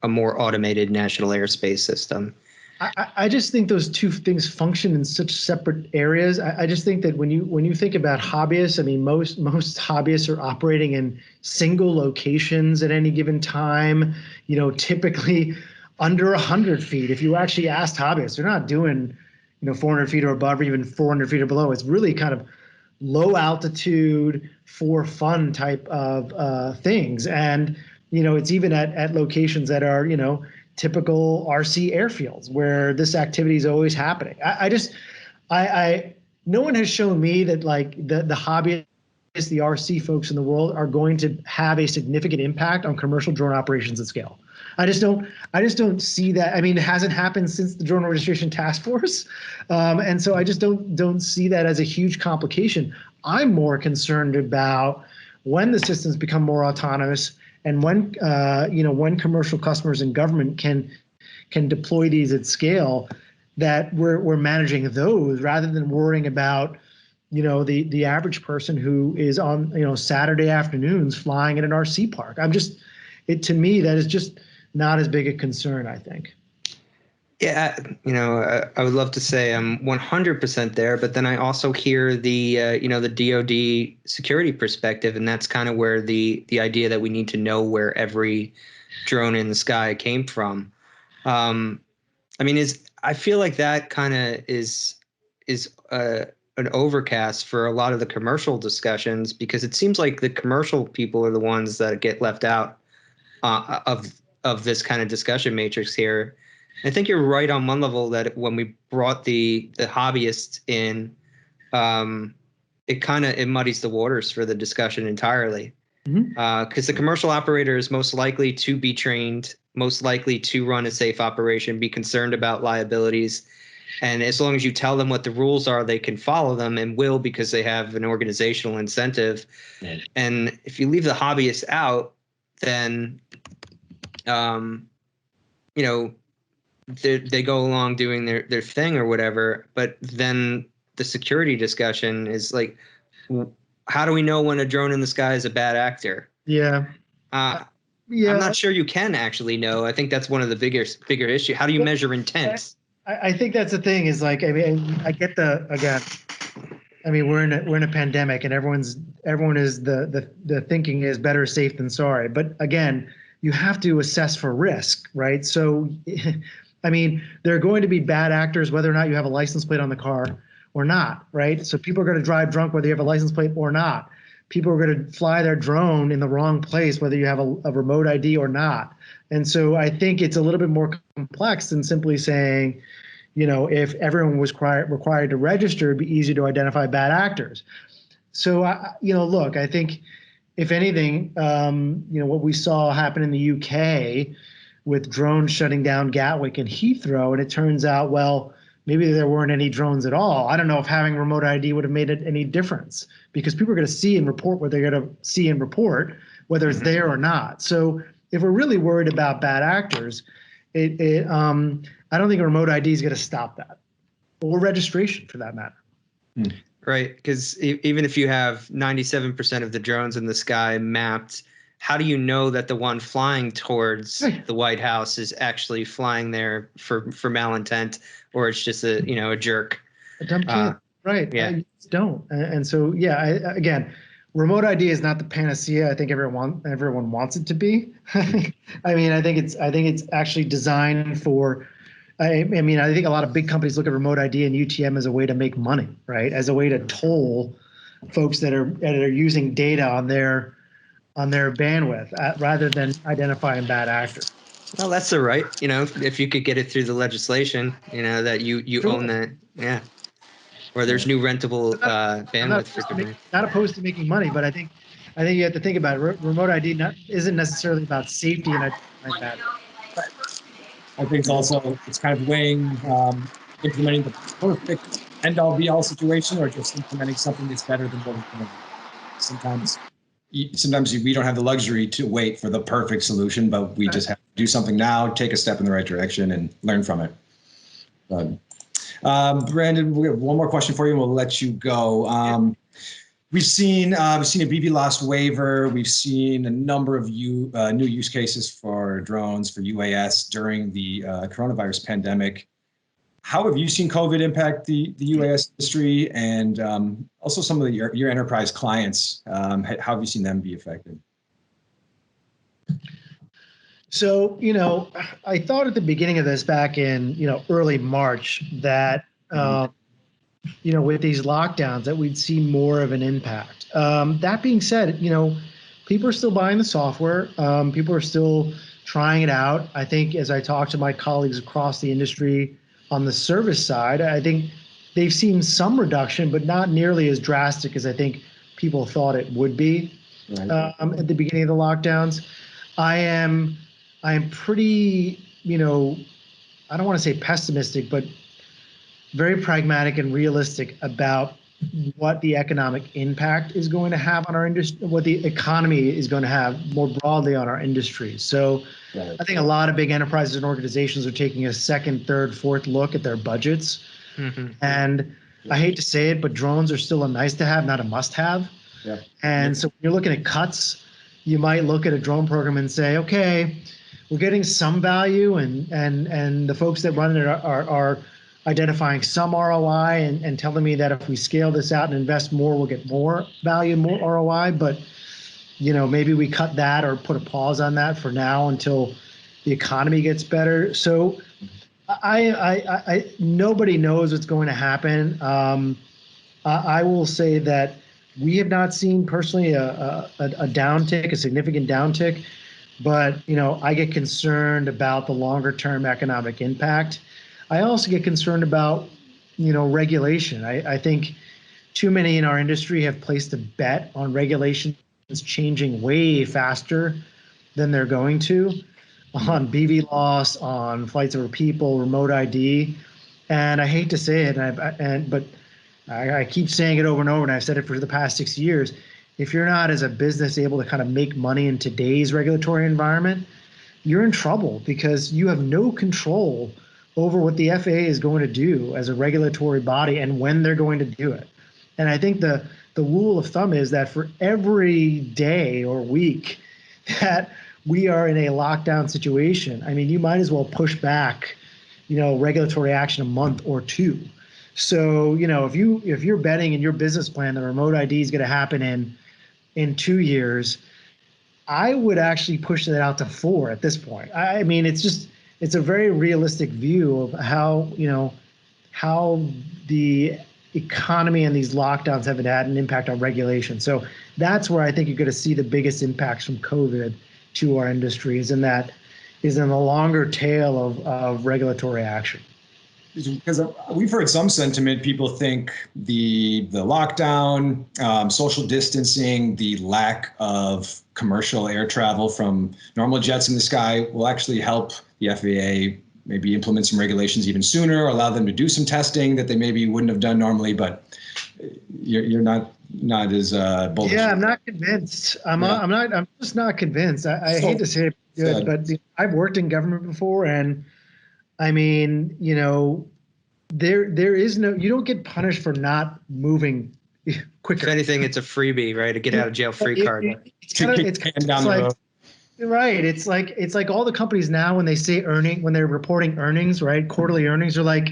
more automated national airspace system?
I just think those two things function in such separate areas. I just think that when you think about hobbyists, I mean, most hobbyists are operating in single locations at any given time, typically under 100 feet. If you actually asked hobbyists, they're not doing 400 feet or above, or even 400 feet or below. It's really kind of low altitude for fun type of things. And, it's even at locations that are, typical RC airfields where this activity is always happening. No one has shown me that like the hobbyists, the RC folks in the world are going to have a significant impact on commercial drone operations at scale. I just don't see that. I mean, it hasn't happened since the Drone Registration Task Force. And so I just don't see that as a huge complication. I'm more concerned about when the systems become more autonomous and when commercial customers and government can deploy these at scale, that we're managing those rather than worrying about the average person who is on Saturday afternoons flying at an RC park. To me, that is just not as big a concern, I think.
Yeah, I would love to say I'm 100% there, but then I also hear the DoD security perspective, and that's kind of where the idea that we need to know where every drone in the sky came from. I feel like that kind of is an overcast for a lot of the commercial discussions, because it seems like the commercial people are the ones that get left out of this kind of discussion matrix here. I think you're right on one level that when we brought the hobbyists in, it muddies the waters for the discussion entirely. Because the commercial operator is most likely to be trained, most likely to run a safe operation, be concerned about liabilities. And as long as you tell them what the rules are, they can follow them and will, because they have an organizational incentive. And if you leave the hobbyists out, then, they go along doing their thing or whatever. But then the security discussion is like, how do we know when a drone in the sky is a bad actor?
Yeah.
I'm not sure you can actually know. I think that's one of the bigger issue. How do you measure intent?
I think that's the thing is like, I get we're in a pandemic and everyone is the thinking is better safe than sorry. But again, you have to assess for risk, right? So, there are going to be bad actors, whether or not you have a license plate on the car or not, right? So people are going to drive drunk, whether you have a license plate or not. People are going to fly their drone in the wrong place, whether you have a remote ID or not. And so I think it's a little bit more complex than simply saying, if everyone was required to register, it'd be easy to identify bad actors. So, look, I think if anything, what we saw happen in the UK with drones shutting down Gatwick and Heathrow, and it turns out, well, maybe there weren't any drones at all. I don't know if having remote ID would have made it any difference, because people are going to see and report what they're going to see and report, whether it's there or not. So if we're really worried about bad actors, I don't think a remote ID is going to stop that, or registration for that matter.
Right, because even if you have 97% of the drones in the sky mapped, how do you know that the one flying towards the White House is actually flying there for malintent, or it's just a jerk?
A dumb kid, right?
Yeah,
I don't. And so again, remote ID is not the panacea. I think everyone wants it to be. I think it's actually designed for. I think a lot of big companies look at remote ID and UTM as a way to make money, right? As a way to toll folks that are using data on their bandwidth rather than identifying bad actors.
Well, that's the right. If you could get it through the legislation, that you own that, yeah. Or there's new rentable bandwidth for companies.
Not opposed to making money, but I think I think you have to think about it. Remote ID isn't necessarily about safety and like that.
I think it's kind of weighing implementing the perfect end-all be-all situation or just implementing something that's better than what we're doing. Sometimes we don't have the luxury to wait for the perfect solution, but we just have to do something now, take a step in the right direction, and learn from it. Brandon, we have one more question for you, and we'll let you go. We've seen a BV loss waiver. We've seen a number of new use cases for drones, for UAS during the coronavirus pandemic. How have you seen COVID impact the UAS industry, and also some of your enterprise clients? How have you seen them be affected?
So, I thought at the beginning of this back in, early March that, with these lockdowns that we'd see more of an impact. That being said, people are still buying the software. People are still trying it out. I think as I talk to my colleagues across the industry on the service side, I think they've seen some reduction, but not nearly as drastic as I think people thought it would be at the beginning of the lockdowns. I am pretty, I don't want to say pessimistic, but very pragmatic and realistic about what the economic impact is going to have on our industry, what the economy is going to have more broadly on our industry. So I think a lot of big enterprises and organizations are taking a second, third, fourth look at their budgets. And I hate to say it, but drones are still a nice to have, not a must have. And so when you're looking at cuts, you might look at a drone program and say, okay, we're getting some value, and the folks that run it are identifying some ROI and telling me that if we scale this out and invest more, we'll get more value, more ROI. But, maybe we cut that or put a pause on that for now until the economy gets better. So I nobody knows what's going to happen. I will say that we have not seen personally a downtick, a significant downtick, but I get concerned about the longer term economic impact. I also get concerned about regulation. I think too many in our industry have placed a bet on regulations changing way faster than they're going to, on BV loss, on flights over people, remote ID, and I hate to say it, but I keep saying it over and over, and I've said it for the past 6 years. If you're not, as a business, able to kind of make money in today's regulatory environment, you're in trouble because you have no control over what the FAA is going to do as a regulatory body and when they're going to do it. And I think the rule of thumb is that for every day or week that we are in a lockdown situation, you might as well push back, regulatory action a month or two. So, if you're betting in your business plan the remote ID is going to happen in 2 years, I would actually push that out to 4 at this point. It's a very realistic view of how the economy and these lockdowns have had an impact on regulation. So that's where I think you're going to see the biggest impacts from COVID to our industry is in the longer tail of regulatory action.
Because we've heard some sentiment. People think the lockdown, social distancing, the lack of commercial air travel from normal jets in the sky will actually help the FAA maybe implement some regulations even sooner, or allow them to do some testing that they maybe wouldn't have done normally. But you're not as bullish.
Yeah, I'm not convinced. I'm just not convinced. I hate to say it, but I've worked in government before, and there is no, you don't get punished for not moving quicker.
If anything, it's a freebie, right? A get out of jail free card.
Right. It's like all the companies now, when they say when they're reporting earnings, right? Quarterly earnings are like,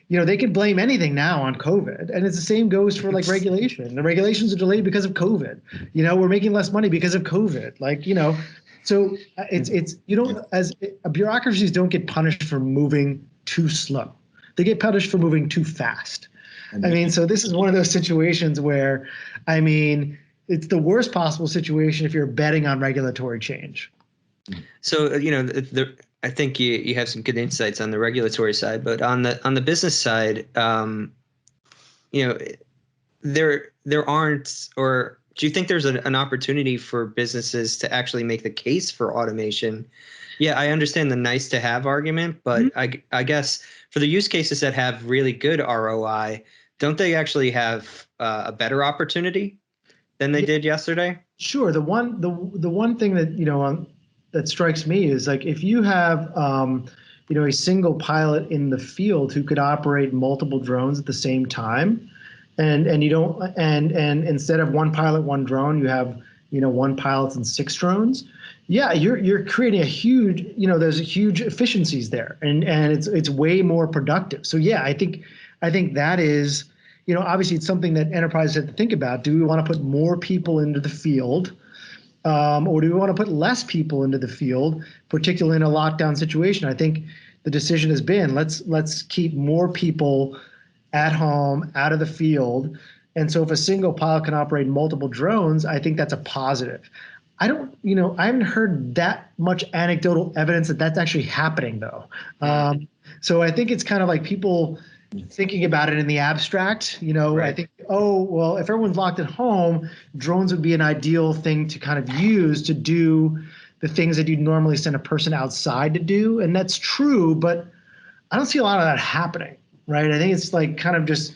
they can blame anything now on COVID. And it's the same goes for like regulation. The regulations are delayed because of COVID. We're making less money because of COVID. So it's as bureaucracies don't get punished for moving too slow. They get punished for moving too fast. So this is one of those situations where, it's the worst possible situation if you're betting on regulatory change.
So, I think you have some good insights on the regulatory side, but on the business side, there aren't, or do you think there's an opportunity for businesses to actually make the case for automation? Yeah, I understand the nice to have argument, but I guess for the use cases that have really good ROI, don't they actually have a better opportunity than they did yesterday?
Sure. The one thing that, that strikes me is like if you have, a single pilot in the field who could operate multiple drones at the same time, and you don't, and instead of one pilot, one drone, you have, one pilot and 6 drones. Yeah, you're creating a huge, there's huge efficiencies there, and it's way more productive. So yeah, I think that is, obviously it's something that enterprises have to think about. Do we want to put more people into the field, or do we want to put less people into the field, particularly in a lockdown situation? I think the decision has been let's keep more people at home, out of the field. And so if a single pilot can operate multiple drones, I think that's a positive. I haven't heard that much anecdotal evidence that that's actually happening though. So I think it's kind of like people thinking about it in the abstract,
Right.
I think, well, if everyone's locked at home, drones would be an ideal thing to kind of use to do the things that you'd normally send a person outside to do. And that's true, but I don't see a lot of that happening, right? I think it's like kind of just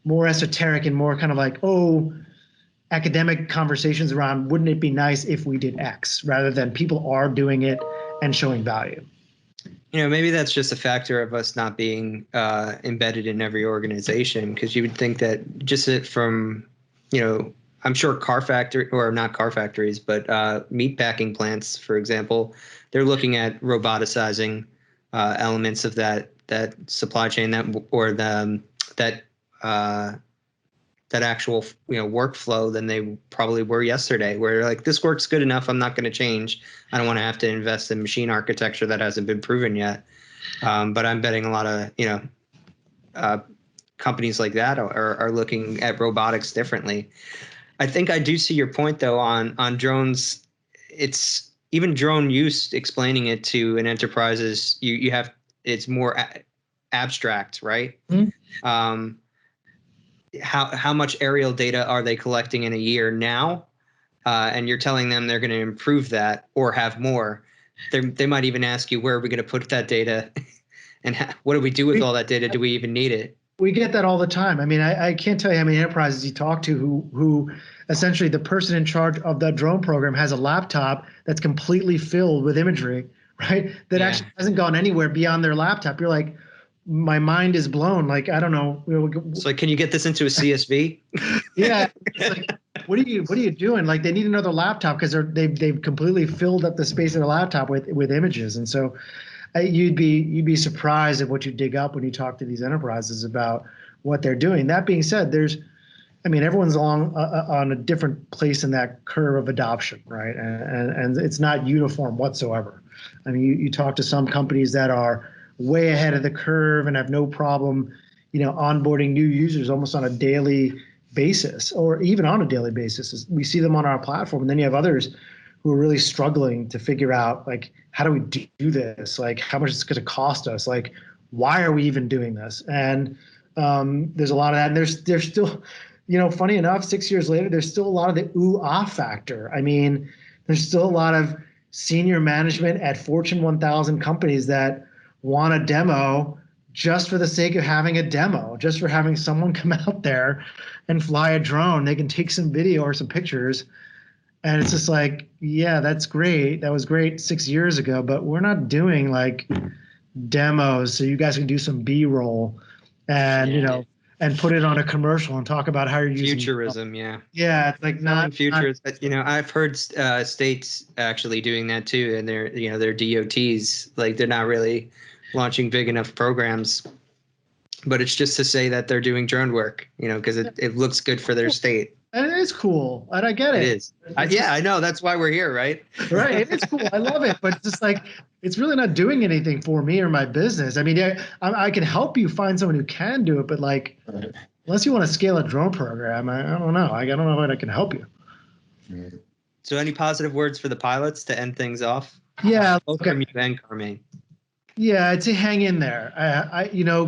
more esoteric and more kind of like, academic conversations around, wouldn't it be nice if we did X, rather than people are doing it and showing value.
Maybe that's just a factor of us not being embedded in every organization, because you would think that just from, I'm sure not car factories, but meat packing plants, for example, they're looking at roboticizing elements of that supply chain that actual workflow than they probably were yesterday, where like, this works good enough, I'm not going to change. I don't want to have to invest in machine architecture that hasn't been proven yet. But I'm betting a lot of companies like that are looking at robotics differently. I think I do see your point though on drones. It's even drone use, explaining it to an enterprise is it's more abstract, right? Mm-hmm. How much aerial data are they collecting in a year now? And you're telling them they're going to improve that or have more. They might even ask you, where are we going to put that data? And what do we do with all that data? Do we even need it?
We get that all the time. I mean, I can't tell you how many enterprises you talk to who essentially the person in charge of the drone program has a laptop that's completely filled with imagery, right? That actually hasn't gone anywhere beyond their laptop. You're like, my mind is blown. Like, I don't know.
It's like, can you get this into a CSV?
Yeah. It's like, what are you doing? Like, they need another laptop because they've completely filled up the space of their laptop with images. And so you'd be surprised at what you dig up when you talk to these enterprises about what they're doing. That being said, everyone's on a different place in that curve of adoption, right? And it's not uniform whatsoever. I mean, you talk to some companies that are way ahead of the curve and have no problem, onboarding new users almost on a daily basis, or even on a daily basis. We see them on our platform, and then you have others who are really struggling to figure out, like, how do we do this? Like, how much it's going to cost us? Like, why are we even doing this? And there's a lot of that. And there's still, funny enough, 6 years later, there's still a lot of the ooh-ah factor. I mean, there's still a lot of senior management at Fortune 1000 companies that want a demo just for the sake of having a demo, just for having someone come out there and fly a drone. They can take some video or some pictures. And it's just like, yeah, that's great. That was great 6 years ago, but we're not doing like demos so you guys can do some B-roll and, and put it on a commercial and talk about how you're using
futurism. Yeah.
Yeah. It's like not
futurism. I've heard states actually doing that too. And their DOTs, like, they're not really launching big enough programs, but it's just to say that they're doing drone work, because it looks good for their state.
And it is cool, and I get it.
It is. I know. That's why we're here, right?
Right. It's cool. I love it, but it's just like, it's really not doing anything for me or my business. I mean, I can help you find someone who can do it, but like, unless you want to scale a drone program, I don't know. I don't know how I can help you.
So, any positive words for the pilots to end things off?
Yeah.
Both from you and Carmaine.
Yeah, I'd say hang in there.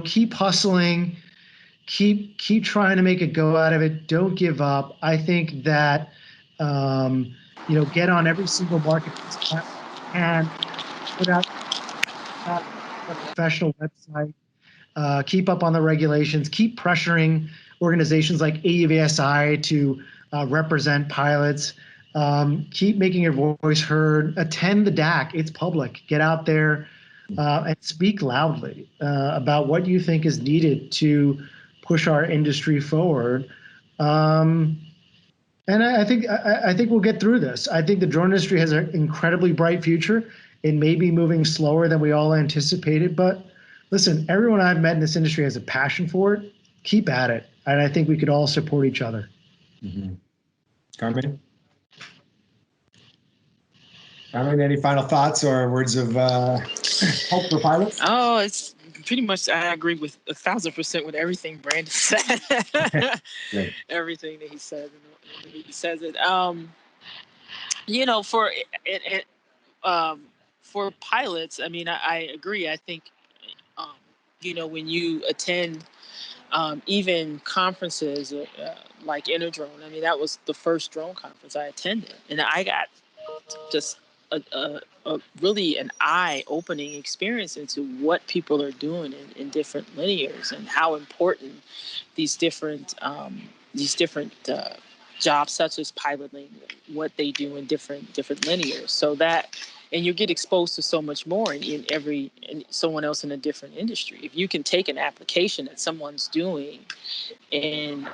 Keep hustling. Keep trying to make a go out of it. Don't give up. I think that Get on every single marketplace and put out a professional website. Keep up on the regulations. Keep pressuring organizations like AUVSI to represent pilots. Keep making your voice heard. Attend the DAC. It's public. Get out there and speak loudly about what you think is needed to push our industry forward. And I think we'll get through this. I think the drone industry has an incredibly bright future. It may be moving slower than we all anticipated, but listen, everyone I've met in this industry has a passion for it. Keep at it. And I think we could all support each other.
Mm-hmm. Carmaine? Carmaine, any final thoughts or words of hope for pilots?
Oh, it's pretty much, I agree with 1,000% with everything Brandon said.
Right.
Everything that he said. He says it. For pilots, I mean, I agree. I think, when you attend even conferences like InterDrone, I mean, that was the first drone conference I attended. And I got just a really an eye-opening experience into what people are doing in different linears and how important these different jobs such as piloting, what they do in different linears. So that, and you get exposed to so much more in someone else in a different industry. If you can take an application that someone's doing in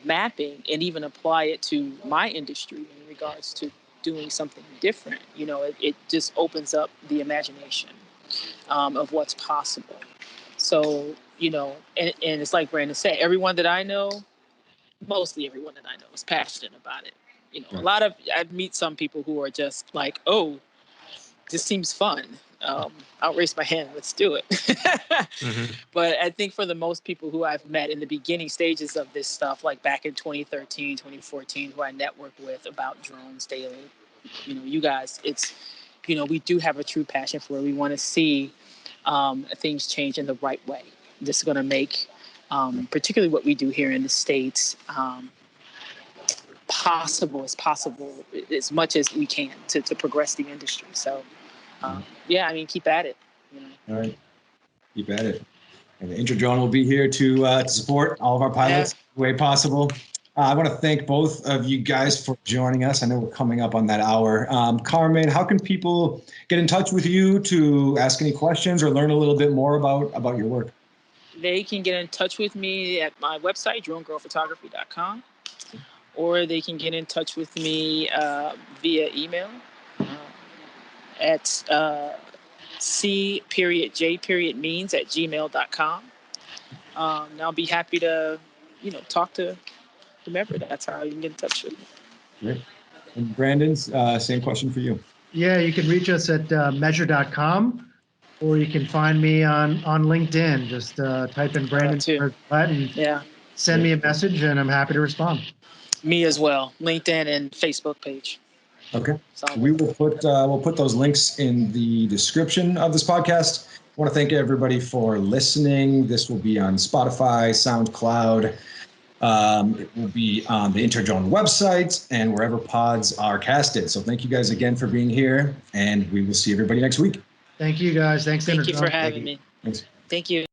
mapping and even apply it to my industry in regards to doing something different, it just opens up the imagination of what's possible. So, and it's like Brandon said, everyone that I know, mostly everyone that I know is passionate about it. I meet some people who are just like, oh, this seems fun. I'll raise my hand. Let's do it.
Mm-hmm.
But I think for the most people who I've met in the beginning stages of this stuff, like back in 2013, 2014, who I networked with about drones daily, you guys, it's, we do have a true passion for it. We want to see things change in the right way. This is going to make, particularly what we do here in the States, possible as much as we can to progress the industry. So, keep at it.
All right. Keep at it. And the InterDrone will be here to support all of our pilots the way possible. I want to thank both of you guys for joining us. I know we're coming up on that hour. Carmaine, how can people get in touch with you to ask any questions or learn a little bit more about your work?
They can get in touch with me at my website, dronegirlphotography.com, or they can get in touch with me via email at c.j.means@gmail.com. And I'll be happy to, talk to whomever. That's how you can get in touch with me.
Great. And Brandon's same question for you.
Yeah, you can reach us at measure.com, or you can find me on LinkedIn. Just type in Brandon Torres Declet and send me a message, and I'm happy to respond.
Me as well. LinkedIn and Facebook page.
Okay. We will put we'll put those links in the description of this podcast. I want to thank everybody for listening. This will be on Spotify, SoundCloud. It will be on the InterDrone website and wherever pods are casted. So thank you guys again for being here, and we will see everybody next week.
Thank you, guys. Thanks,
Thank you for having me.
Thanks.
Thank you.